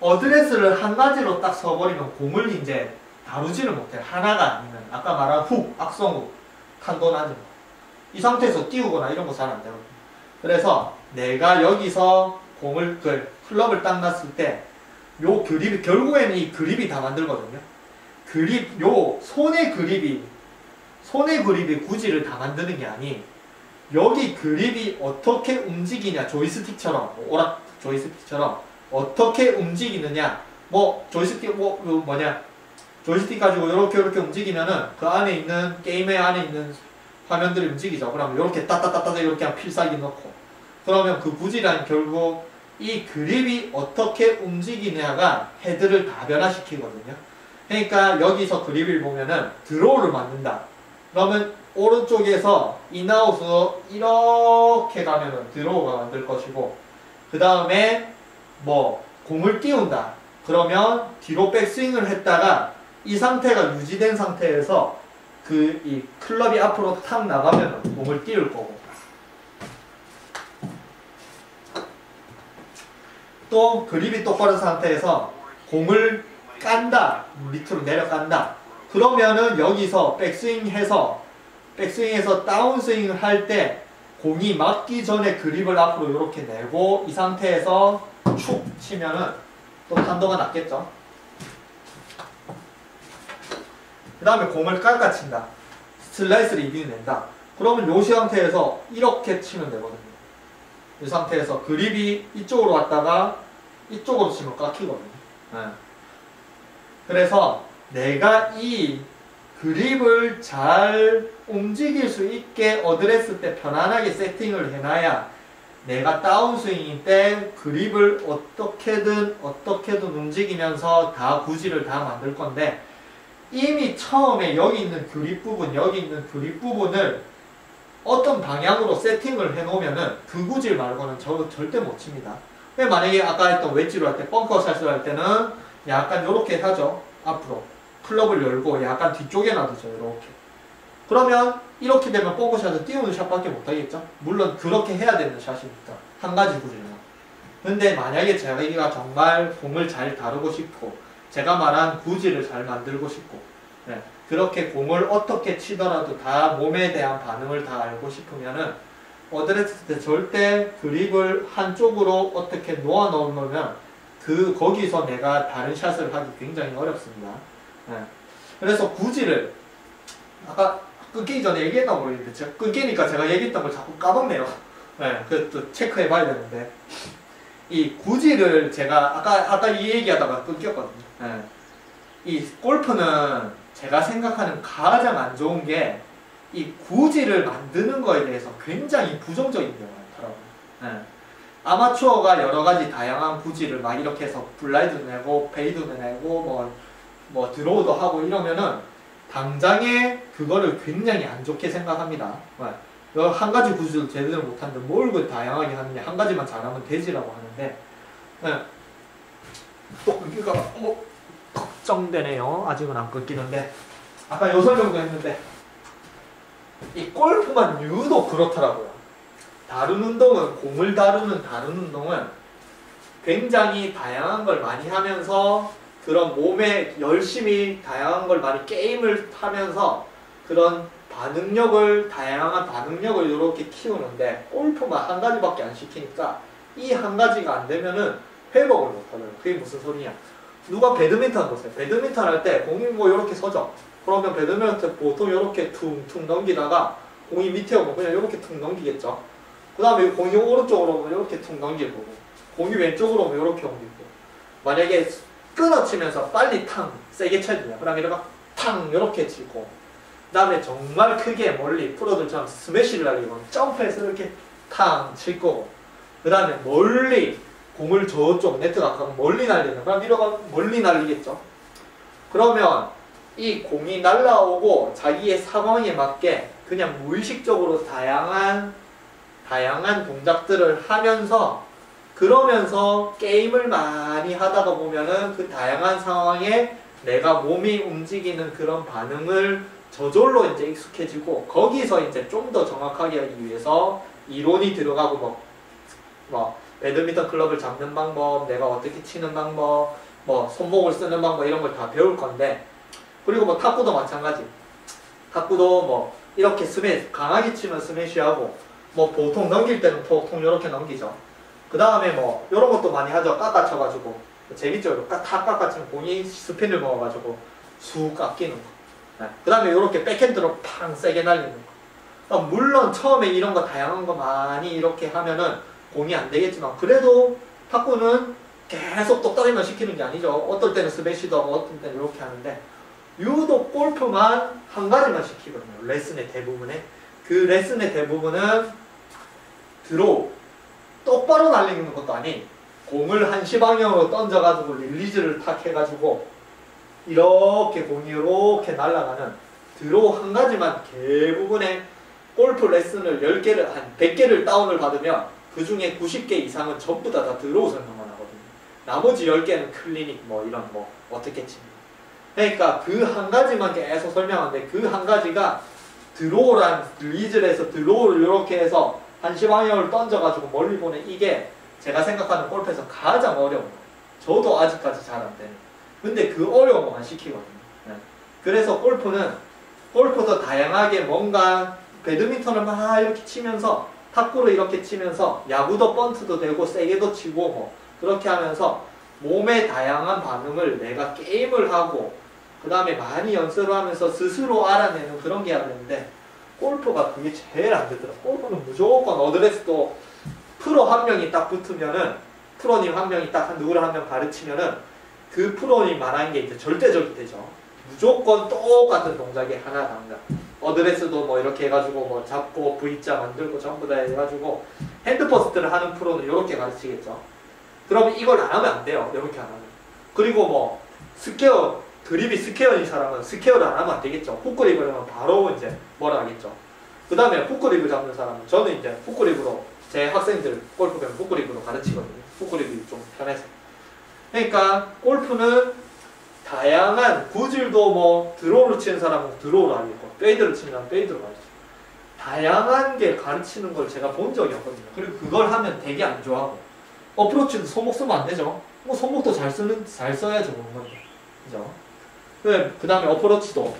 어드레스를 한 가지로 딱 서버리면 공을 이제 다루지를 못해. 하나가 아니면 아까 말한 훅, 악성훅, 탄도나지. 이 상태에서 띄우거나 이런 거 잘 안 되거든요. 그래서 내가 여기서 공을 클럽을 딱 놨을 때 요 그립이 결국에는 이 그립이 다 만들거든요. 그립 요 손의 그립이 구질을 다 만드는 게 아니 여기 그립이 어떻게 움직이냐 조이스틱처럼 오락 조이스틱처럼 어떻게 움직이느냐 뭐 조이스틱 조이스틱 가지고 이렇게 움직이면은 그 안에 있는 게임의 안에 있는 화면들이 움직이죠. 그러면 이렇게 따따따따 이렇게 한 필살기 넣고 그러면 그 구질은 결국 이 그립이 어떻게 움직이냐가 헤드를 다 변화시키거든요. 그러니까 여기서 그립을 보면은 드로우를 만든다. 그러면 오른쪽에서 인아웃으로 이렇게 가면은 드로우가 만들 것이고 그 다음에 뭐 공을 띄운다. 그러면 뒤로 백스윙을 했다가 이 상태가 유지된 상태에서 이 클럽이 앞으로 탁 나가면 공을 띄울 거고 또 그립이 똑바른 상태에서 공을 깐다. 밑으로 내려간다. 그러면은 여기서 백스윙해서 다운스윙을 할 때 공이 맞기 전에 그립을 앞으로 이렇게 내고 이 상태에서 축 치면은 또 탄도가 낮겠죠. 그 다음에 공을 깎아친다. 슬라이스 리딩 낸다. 그러면 이 상태에서 이렇게 치면 되거든요. 이 상태에서 그립이 이쪽으로 왔다가 이쪽으로 치면 깎이거든요. 네. 그래서 내가 이 그립을 잘 움직일 수 있게 어드레스 때 편안하게 세팅을 해놔야 내가 다운스윙 때 그립을 어떻게든 움직이면서 다 구질을 다 만들 건데 이미 처음에 여기 있는 그립 부분을 어떤 방향으로 세팅을 해놓으면은 그 구질 말고는 절대 못 칩니다. 만약에 아까 했던 웨지로 할 때 벙커 샷을 할 때는 약간 요렇게 하죠. 앞으로 클럽을 열고 약간 뒤쪽에 놔두죠. 이렇게. 그러면 이렇게 되면 벙커 샷은 띄우는 샷밖에 못하겠죠. 물론 그렇게 해야 되는 샷이니까 한 가지 구질만. 근데 만약에 제가 정말 공을 잘 다루고 싶고 제가 말한 구질을 잘 만들고 싶고 네, 그렇게 공을 어떻게 치더라도 다 몸에 대한 반응을 다 알고 싶으면은 어드레스 때 절대 그립을 한쪽으로 어떻게 놓아 놓으면 거기서 내가 다른 샷을 하기 굉장히 어렵습니다. 네. 그래서 구질을 아까 끊기기 전에 얘기했다고 모르겠는데 제가 끊기니까 제가 얘기했던 걸 자꾸 까먹네요. 네, 그것도 체크해 봐야 되는데 이 구질을 제가 아까 이 얘기하다가 끊겼거든요. 네. 이 골프는 제가 생각하는 가장 안 좋은 게 이 구질을 만드는 거에 대해서 굉장히 부정적인 경우가 많더라고요. 네. 아마추어가 여러 가지 다양한 구질을 막 이렇게 해서 블라이드 내고 페이드도 내고 뭐 드로우도 하고 이러면은 당장에 그거를 굉장히 안 좋게 생각합니다. 네. 한 가지 구질을 제대로 못하는데 뭘 그 다양하게 하느냐 한 가지만 잘하면 되지라고 하는데 네. 또 끊기가 걱정되네요. 아직은 안 끊기는데 아까 요 설명도 했는데 이 골프만 유독 그렇더라고요. 공을 다루는 운동은 굉장히 다양한 걸 많이 하면서 그런 몸에 열심히 다양한 걸 많이 게임을 하면서 그런 다양한 반응력을 이렇게 키우는데 골프만 한 가지밖에 안 시키니까 이 한 가지가 안 되면은 회복을 못 하더라고요. 그게 무슨 소리냐. 누가 배드민턴 보세요. 배드민턴 할 때 공이 이렇게 서죠. 그러면 배드민턴 보통 이렇게 퉁퉁 넘기다가 공이 밑에 오면 그냥 이렇게 퉁 넘기겠죠. 그 다음에 공이 오른쪽으로 오면 이렇게 퉁 넘길 거고 공이 왼쪽으로 오면 이렇게 옮기고 만약에 끊어치면서 빨리 탕 세게 쳐주냐 그러면 이렇게 탕 이렇게 치고 그 다음에 정말 크게 멀리 프로들처럼 스매시를 날리고 점프해서 이렇게 탕 칠 거고 그 다음에 멀리 공을 저쪽 네트 가까운 멀리 날리는 그럼 이러가 멀리 날리겠죠. 그러면 이 공이 날라오고 자기의 상황에 맞게 그냥 무의식적으로 다양한 동작들을 하면서 그러면서 게임을 많이 하다가 보면은 그 다양한 상황에 내가 몸이 움직이는 그런 반응을 저절로 이제 익숙해지고 거기서 이제 좀 더 정확하게 하기 위해서 이론이 들어가고 뭐 배드민턴 클럽을 잡는 방법, 내가 어떻게 치는 방법, 뭐 손목을 쓰는 방법 이런 걸 다 배울 건데 그리고 뭐 탁구도 마찬가지. 탁구도 뭐 이렇게 강하게 치면 스매시하고 뭐 보통 넘길 때는 보통 이렇게 넘기죠. 그 다음에 뭐 이런 것도 많이 하죠. 깎아쳐가지고 재밌죠. 탁 깎아치면 공이 스핀을 먹어가지고 쑥 깎이는 거. 그 다음에 이렇게 백핸드로 팡 세게 날리는 거. 물론 처음에 이런 거 다양한 거 많이 이렇게 하면은 공이 안 되겠지만 그래도 탁구는 계속 똑딱이만 시키는 게 아니죠. 어떨 때는 스매시도 하고 어떨 때는 이렇게 하는데 유독 골프만 한 가지만 시키거든요. 레슨의 대부분에. 그 레슨의 대부분은 드로우. 똑바로 날리는 것도 아닌 공을 한시 방향으로 던져가지고 릴리즈를 탁 해가지고 이렇게 공이 이렇게 날아가는 드로우 한 가지만 대부분의 골프 레슨을 10개를, 한 100개를 다운을 받으면 그 중에 90개 이상은 전부 다 드로우 설명만 하거든요. 나머지 10개는 클리닉 뭐 이런 뭐 어떻게 칩니다. 그러니까 그 한 가지만 계속 설명하는데 그 한 가지가 드로우란 릴리즈에서 드로우를 이렇게 해서 한시 방향을 던져가지고 멀리 보내 이게 제가 생각하는 골프에서 가장 어려운 거예요. 저도 아직까지 잘 안 되는. 근데 그 어려운 것만 시키거든요. 네. 그래서 골프도 다양하게 뭔가 배드민턴을 막 이렇게 치면서 탁구를 이렇게 치면서 야구도 번트도 되고 세게도 치고 뭐 그렇게 하면서 몸의 다양한 반응을 내가 게임을 하고 그 다음에 많이 연습을 하면서 스스로 알아내는 그런 게 해야 되는데 골프가 그게 제일 안 되더라고. 골프는 무조건 어드레스도 프로 한 명이 딱 붙으면은 프로님 한 명이 딱 누구를 한 명 가르치면은 그 프로님 말하는 게 이제 절대적이 되죠. 무조건 똑같은 동작이 하나 당장. 어드레스도 뭐 이렇게 해가지고 뭐 잡고 V자 만들고 전부 다 해가지고 핸드퍼스트를 하는 프로는 이렇게 가르치겠죠. 그러면 이걸 안 하면 안 돼요. 이렇게 안 하면. 그리고 뭐 스퀘어 그립이 스퀘어인 사람은 스퀘어를 안 하면 안 되겠죠. 훅그립을 하면 바로 이제 뭐라 하겠죠. 그 다음에 훅그립을 잡는 사람은 저는 이제 훅그립으로 제 학생들 골프 배우면 훅그립으로 가르치거든요. 훅그립이 좀 편해서. 그러니까 골프는 다양한 구질도 뭐 드로우를 치는 사람은 드로우를 알겠고 페이드를 치는 사람은 페이드를 알겠죠. 다양한 게 가르치는 걸 제가 본 적이 없거든요. 그리고 그걸 하면 되게 안 좋아하고 어프로치도 손목 쓰면 안 되죠. 뭐 손목도 잘 써야죠. 그런 건데. 그죠? 그 다음에 어프로치도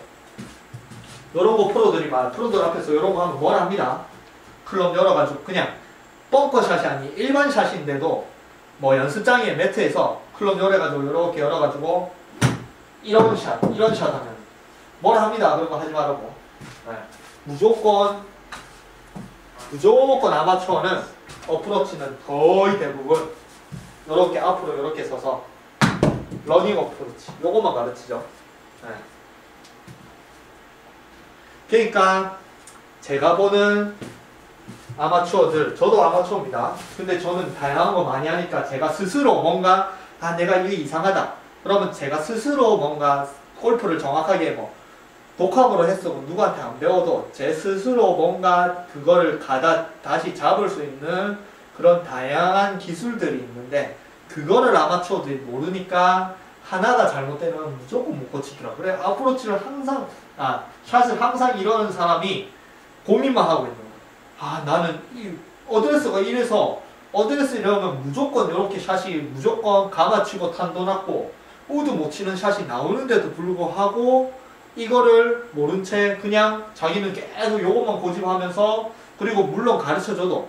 이런 거 프로들 앞에서 이런 거 하면 뭘 합니다. 클럽 열어가지고 그냥 벙커샷이 아닌 일반 샷인데도 뭐 연습장에 매트에서 클럽 열어가지고 이렇게 열어가지고 이런 샷 하면 뭘 합니다. 그런 거 하지 말라고. 네. 무조건 아마추어는 어프로치는 거의 대부분 이렇게 앞으로 이렇게 서서 러닝 어프로치 요것만 가르치죠. 네. 그러니까 제가 보는 아마추어들, 저도 아마추어입니다. 근데 저는 다양한 거 많이 하니까 제가 스스로 뭔가 내가 이게 이상하다. 그러면 제가 스스로 뭔가 골프를 정확하게 뭐 독학으로 했어 누구한테 안 배워도 제 스스로 뭔가 그거를 다시 잡을 수 있는 그런 다양한 기술들이 있는데 그거를 아마추어들이 모르니까 하나가 잘못되면 무조건 못 고치더라. 그래 어프로치를 항상 샷을 항상 이러는 사람이 고민만 하고 있는 거야. 나는 이 어드레스가 이래서 어드레스 이러면 무조건 이렇게 샷이 무조건 가마치고 탄도 낮고 우드 못 치는 샷이 나오는데도 불구하고 이거를 모른 채 그냥 자기는 계속 요것만 고집하면서 그리고 물론 가르쳐줘도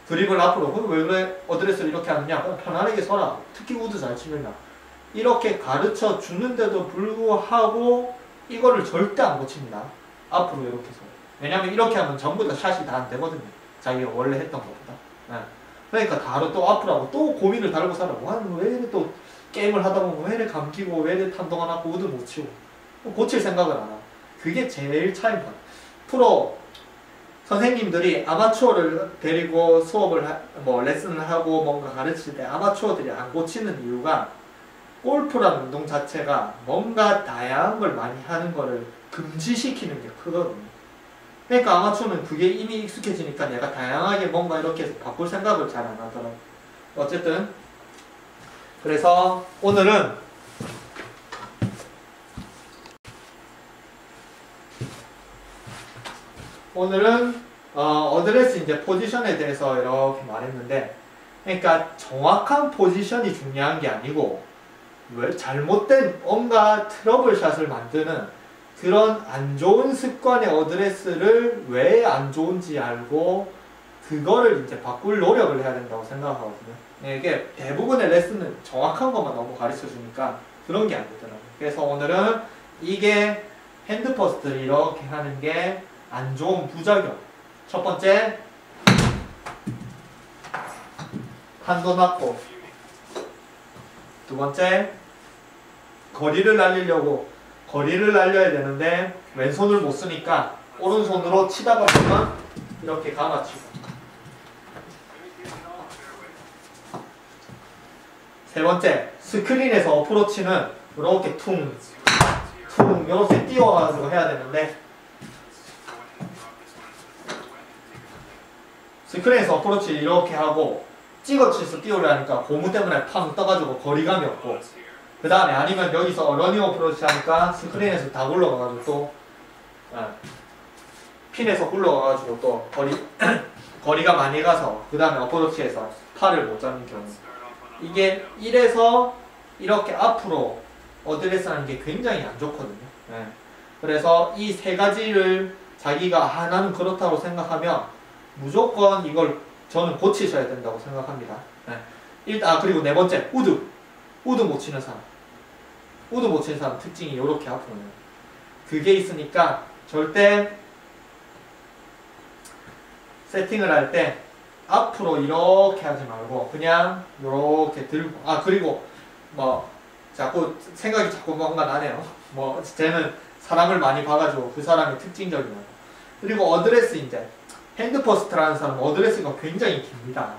드립을 앞으로 왜 그래 어드레스를 이렇게 하느냐 그냥 편안하게 서라 특히 우드 잘 치느냐 이렇게 가르쳐 주는데도 불구하고 이거를 절대 안 고칩니다. 앞으로 이렇게 서 왜냐면 이렇게 하면 전부 다 샷이 다 안 되거든요. 자기가 원래 했던 것보다. 네. 그러니까 다로 또 앞으로 하고 또 고민을 달고 살아고 왜 이래 또 게임을 하다 보면 왜 이래 감기고 왜 이래 탄도가 낮고 우드 못 치고 고칠 생각을 안 하고 그게 제일 차이입니다. 프로 선생님들이 아마추어를 데리고 수업을 레슨을 하고 뭔가 가르칠 때 아마추어들이 안 고치는 이유가 골프라는 운동 자체가 뭔가 다양한 걸 많이 하는 거를 금지시키는 게 크거든요. 그러니까 아마추어는 그게 이미 익숙해지니까 내가 다양하게 뭔가 이렇게 해서 바꿀 생각을 잘 안 하더라고요. 어쨌든 그래서 오늘은 어드레스 이제 포지션에 대해서 이렇게 말했는데, 그러니까 정확한 포지션이 중요한 게 아니고 왜 잘못된 뭔가 트러블샷을 만드는 그런 안 좋은 습관의 어드레스를 왜 안 좋은지 알고 그거를 이제 바꿀 노력을 해야 된다고 생각하거든요. 이게 대부분의 레슨은 정확한 것만 너무 가르쳐 주니까 그런 게 안 되더라고요. 그래서 오늘은 이게 핸드 퍼스트를 이렇게 하는 게 안 좋은 부작용. 첫 번째, 한도 낮고. 두 번째, 거리를 날려야 되는데 왼손을 못 쓰니까 오른손으로 치다가 보면 이렇게 감아치고. 세 번째, 스크린에서 어프로치는 이렇게 퉁 이렇게 띄워가지고 해야 되는데, 스크린에서 어프로치 이렇게 하고 찍어치서 띄우려 하니까 고무 때문에 팡 떠가지고 거리감이 없고, 그 다음에 아니면 여기서 러닝 어프로치 하니까 스크린에서 다 굴러가가지고 또 핀에서 굴러가가지고 또 거리가 많이 가서 그 다음에 어프로치에서 팔을 못 잡는 경우, 이게 이래서 이렇게 앞으로 어드레스 하는 게 굉장히 안 좋거든요. 그래서 이 세 가지를 자기가 나는 그렇다고 생각하면 무조건 이걸 저는 고치셔야 된다고 생각합니다. 일단 그리고 네 번째, 우드 못 치는 사람. 우드 못 치는 사람 특징이 이렇게 앞으로는 그게 있으니까 절대 세팅을 할 때 앞으로 이렇게 하지 말고 그냥 이렇게 들고, 그리고 뭐 생각이 자꾸 뭔가 나네요. 쟤는 사람을 많이 봐가지고 그 사람의 특징적인 거. 그리고 어드레스, 이제 핸드 퍼스트라는 사람은 어드레스가 굉장히 깁니다.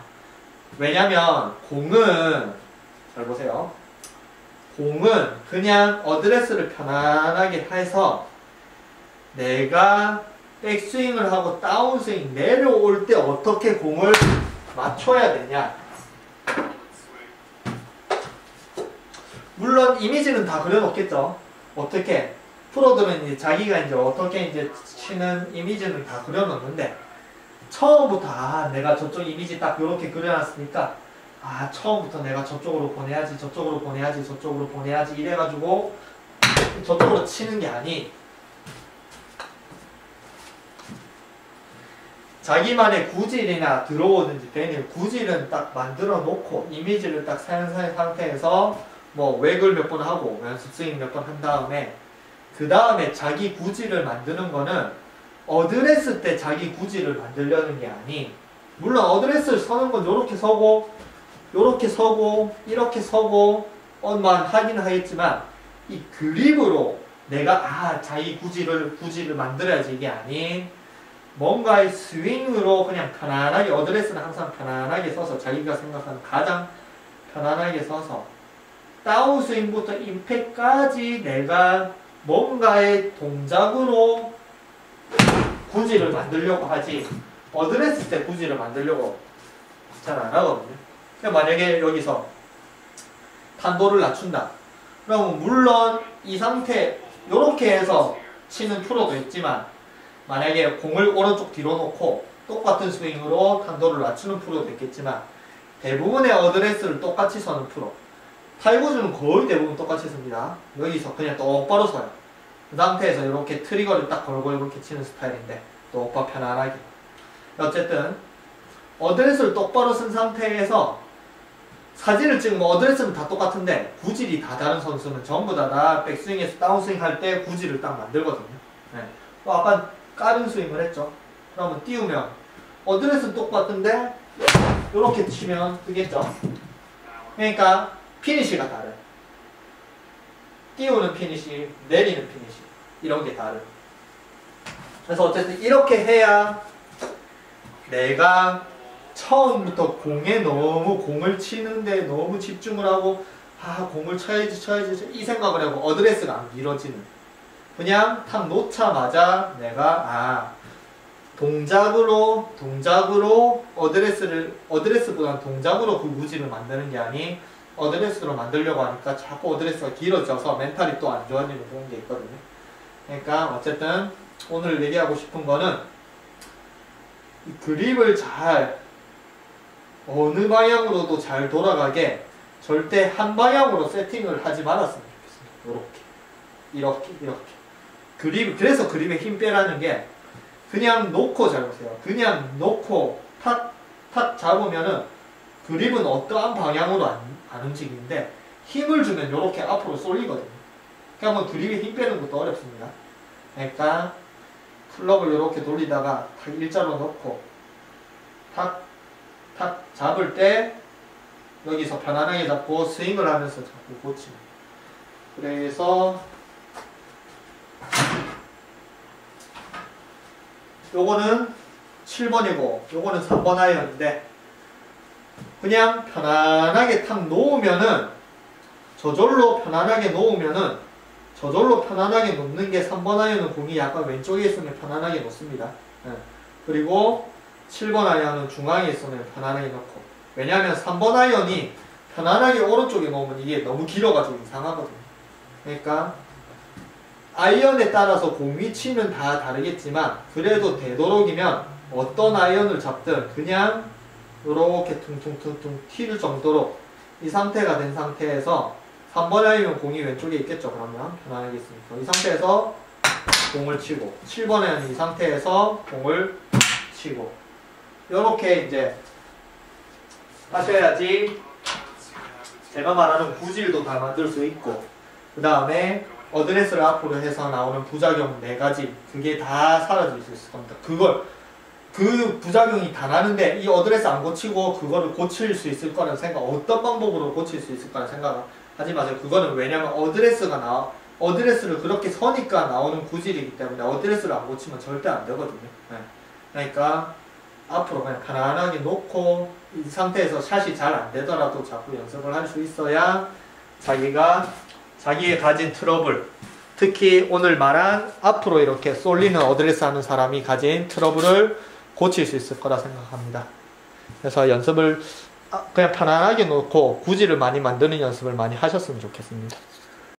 왜냐면 공은, 잘 보세요, 공은 그냥 어드레스를 편안하게 해서 내가 백스윙을 하고 다운스윙 내려올 때 어떻게 공을 맞춰야 되냐. 물론 이미지는 다 그려놓겠죠. 어떻게 프로들은 이제 자기가 이제 어떻게 이제 치는 이미지는 다 그려놓는데, 처음부터 내가 저쪽 이미지 딱 이렇게 그려놨으니까 처음부터 내가 저쪽으로 보내야지 이래가지고 저쪽으로 치는 게 아니, 자기만의 구질이나 들어오든지 되는 구질은 딱 만들어 놓고 이미지를 딱 사용한 상태에서 웨글 몇 번 하고 연습 스윙 몇 번 한 다음에, 그 다음에 자기 구질을 만드는 거는 어드레스 때 자기 구질을 만들려는 게 아니, 물론 어드레스를 서는 건 요렇게 서고 이렇게 서고 만 하긴 하겠지만, 이 그립으로 내가 자기 구질을 만들어야지 이게 아닌, 뭔가의 스윙으로 그냥 편안하게, 어드레스는 항상 편안하게 서서 자기가 생각하는 가장 편안하게 서서 다운스윙부터 임팩까지 내가 뭔가의 동작으로 구질을 만들려고 하지, 어드레스 때 구질을 만들려고 잘 안 하거든요. 그러니까 만약에 여기서 탄도를 낮춘다. 그러면 물론 이 상태 이렇게 해서 치는 프로도 있지만, 만약에 공을 오른쪽 뒤로 놓고 똑같은 스윙으로 탄도를 낮추는 프로도 있겠지만, 대부분의 어드레스를 똑같이 서는 프로, 타이거즈는 거의 대부분 똑같이 씁니다. 여기서 그냥 똑바로 서요. 그 상태에서 이렇게 트리거를 딱 걸고 이렇게 치는 스타일인데, 똑바로 편안하게. 어쨌든 어드레스를 똑바로 쓴 상태에서 사진을 찍으면 어드레스는 다 똑같은데 구질이 다 다른 선수는 전부 다 백스윙에서 다운스윙 할 때 구질을 딱 만들거든요. 아까 까른 스윙을 했죠. 그러면 띄우면 어드레스는 똑같은데 이렇게 치면 뜨겠죠. 그러니까 피니시가 다른, 띄우는 피니시, 내리는 피니시, 이런 게 다른. 그래서 어쨌든 이렇게 해야 내가 처음부터 공을 치는데 너무 집중을 하고 공을 쳐야지 이 생각을 하고 어드레스가 안 길어지는, 그냥 탁 놓자마자 내가 동작으로 어드레스보다는 동작으로 그 구질을 만드는 게 아닌 어드레스로 만들려고 하니까 자꾸 어드레스가 길어져서 멘탈이 또 안 좋아지는 그런 게 있거든요. 그러니까 어쨌든 오늘 얘기하고 싶은 거는 이 그립을 잘 어느 방향으로도 잘 돌아가게 절대 한 방향으로 세팅을 하지 말았으면 좋겠습니다. 이렇게 그래서 그립에 힘 빼라는 게 그냥 놓고 잘 보세요. 그냥 놓고 탁 잡으면은 그립은 어떠한 방향으로 안 움직이는데 힘을 주면 이렇게 앞으로 쏠리거든요. 그러니까 뭐 그립에 힘 빼는 것도 어렵습니다. 그러니까 클럽을 이렇게 돌리다가 탁 일자로 놓고 탁 잡을 때 여기서 편안하게 잡고 스윙을 하면서 자꾸 고치는. 그래서 요거는 7번이고 요거는 3번 아이언인데 그냥 편안하게 탁 놓으면은 저절로 편안하게 놓으면은 저절로 편안하게 놓는 게 3번 아이언은 공이 약간 왼쪽에 있으면 편안하게 놓습니다. 그리고 7번 아이언은 중앙에 있으면 편안하게 놓고, 왜냐하면 3번 아이언이 편안하게 오른쪽에 놓으면 이게 너무 길어가지고 이상하거든요. 그러니까 아이언에 따라서 공 위치는 다 다르겠지만 그래도 되도록이면 어떤 아이언을 잡든 그냥 이렇게 퉁퉁퉁퉁 튈 정도로 이 상태가 된 상태에서 3번 아이언 공이 왼쪽에 있겠죠. 그러면 편안하게 있으니까 이 상태에서 공을 치고 7번 아이언은 이 상태에서 공을 치고 이렇게 이제 하셔야지 제가 말하는 구질도 다 만들 수 있고 그 다음에 어드레스를 앞으로 해서 나오는 부작용 4가지 그게 다 사라질 수 있을 겁니다. 그 부작용이 다 나는데 이 어드레스 안 고치고 그거를 고칠 수 있을 거라는 생각, 어떤 방법으로 고칠 수 있을 거라는 생각 하지 마세요. 그거는 왜냐면 어드레스를 그렇게 서니까 나오는 구질이기 때문에 어드레스를 안 고치면 절대 안 되거든요. 그러니까 앞으로 그냥 편안하게 놓고 이 상태에서 샷이 잘 안 되더라도 자꾸 연습을 할 수 있어야 자기의 가진 트러블, 특히 오늘 말한 앞으로 이렇게 쏠리는 어드레스 하는 사람이 가진 트러블을 고칠 수 있을 거라 생각합니다. 그래서 연습을 그냥 편안하게 놓고 구질을 많이 만드는 연습을 많이 하셨으면 좋겠습니다.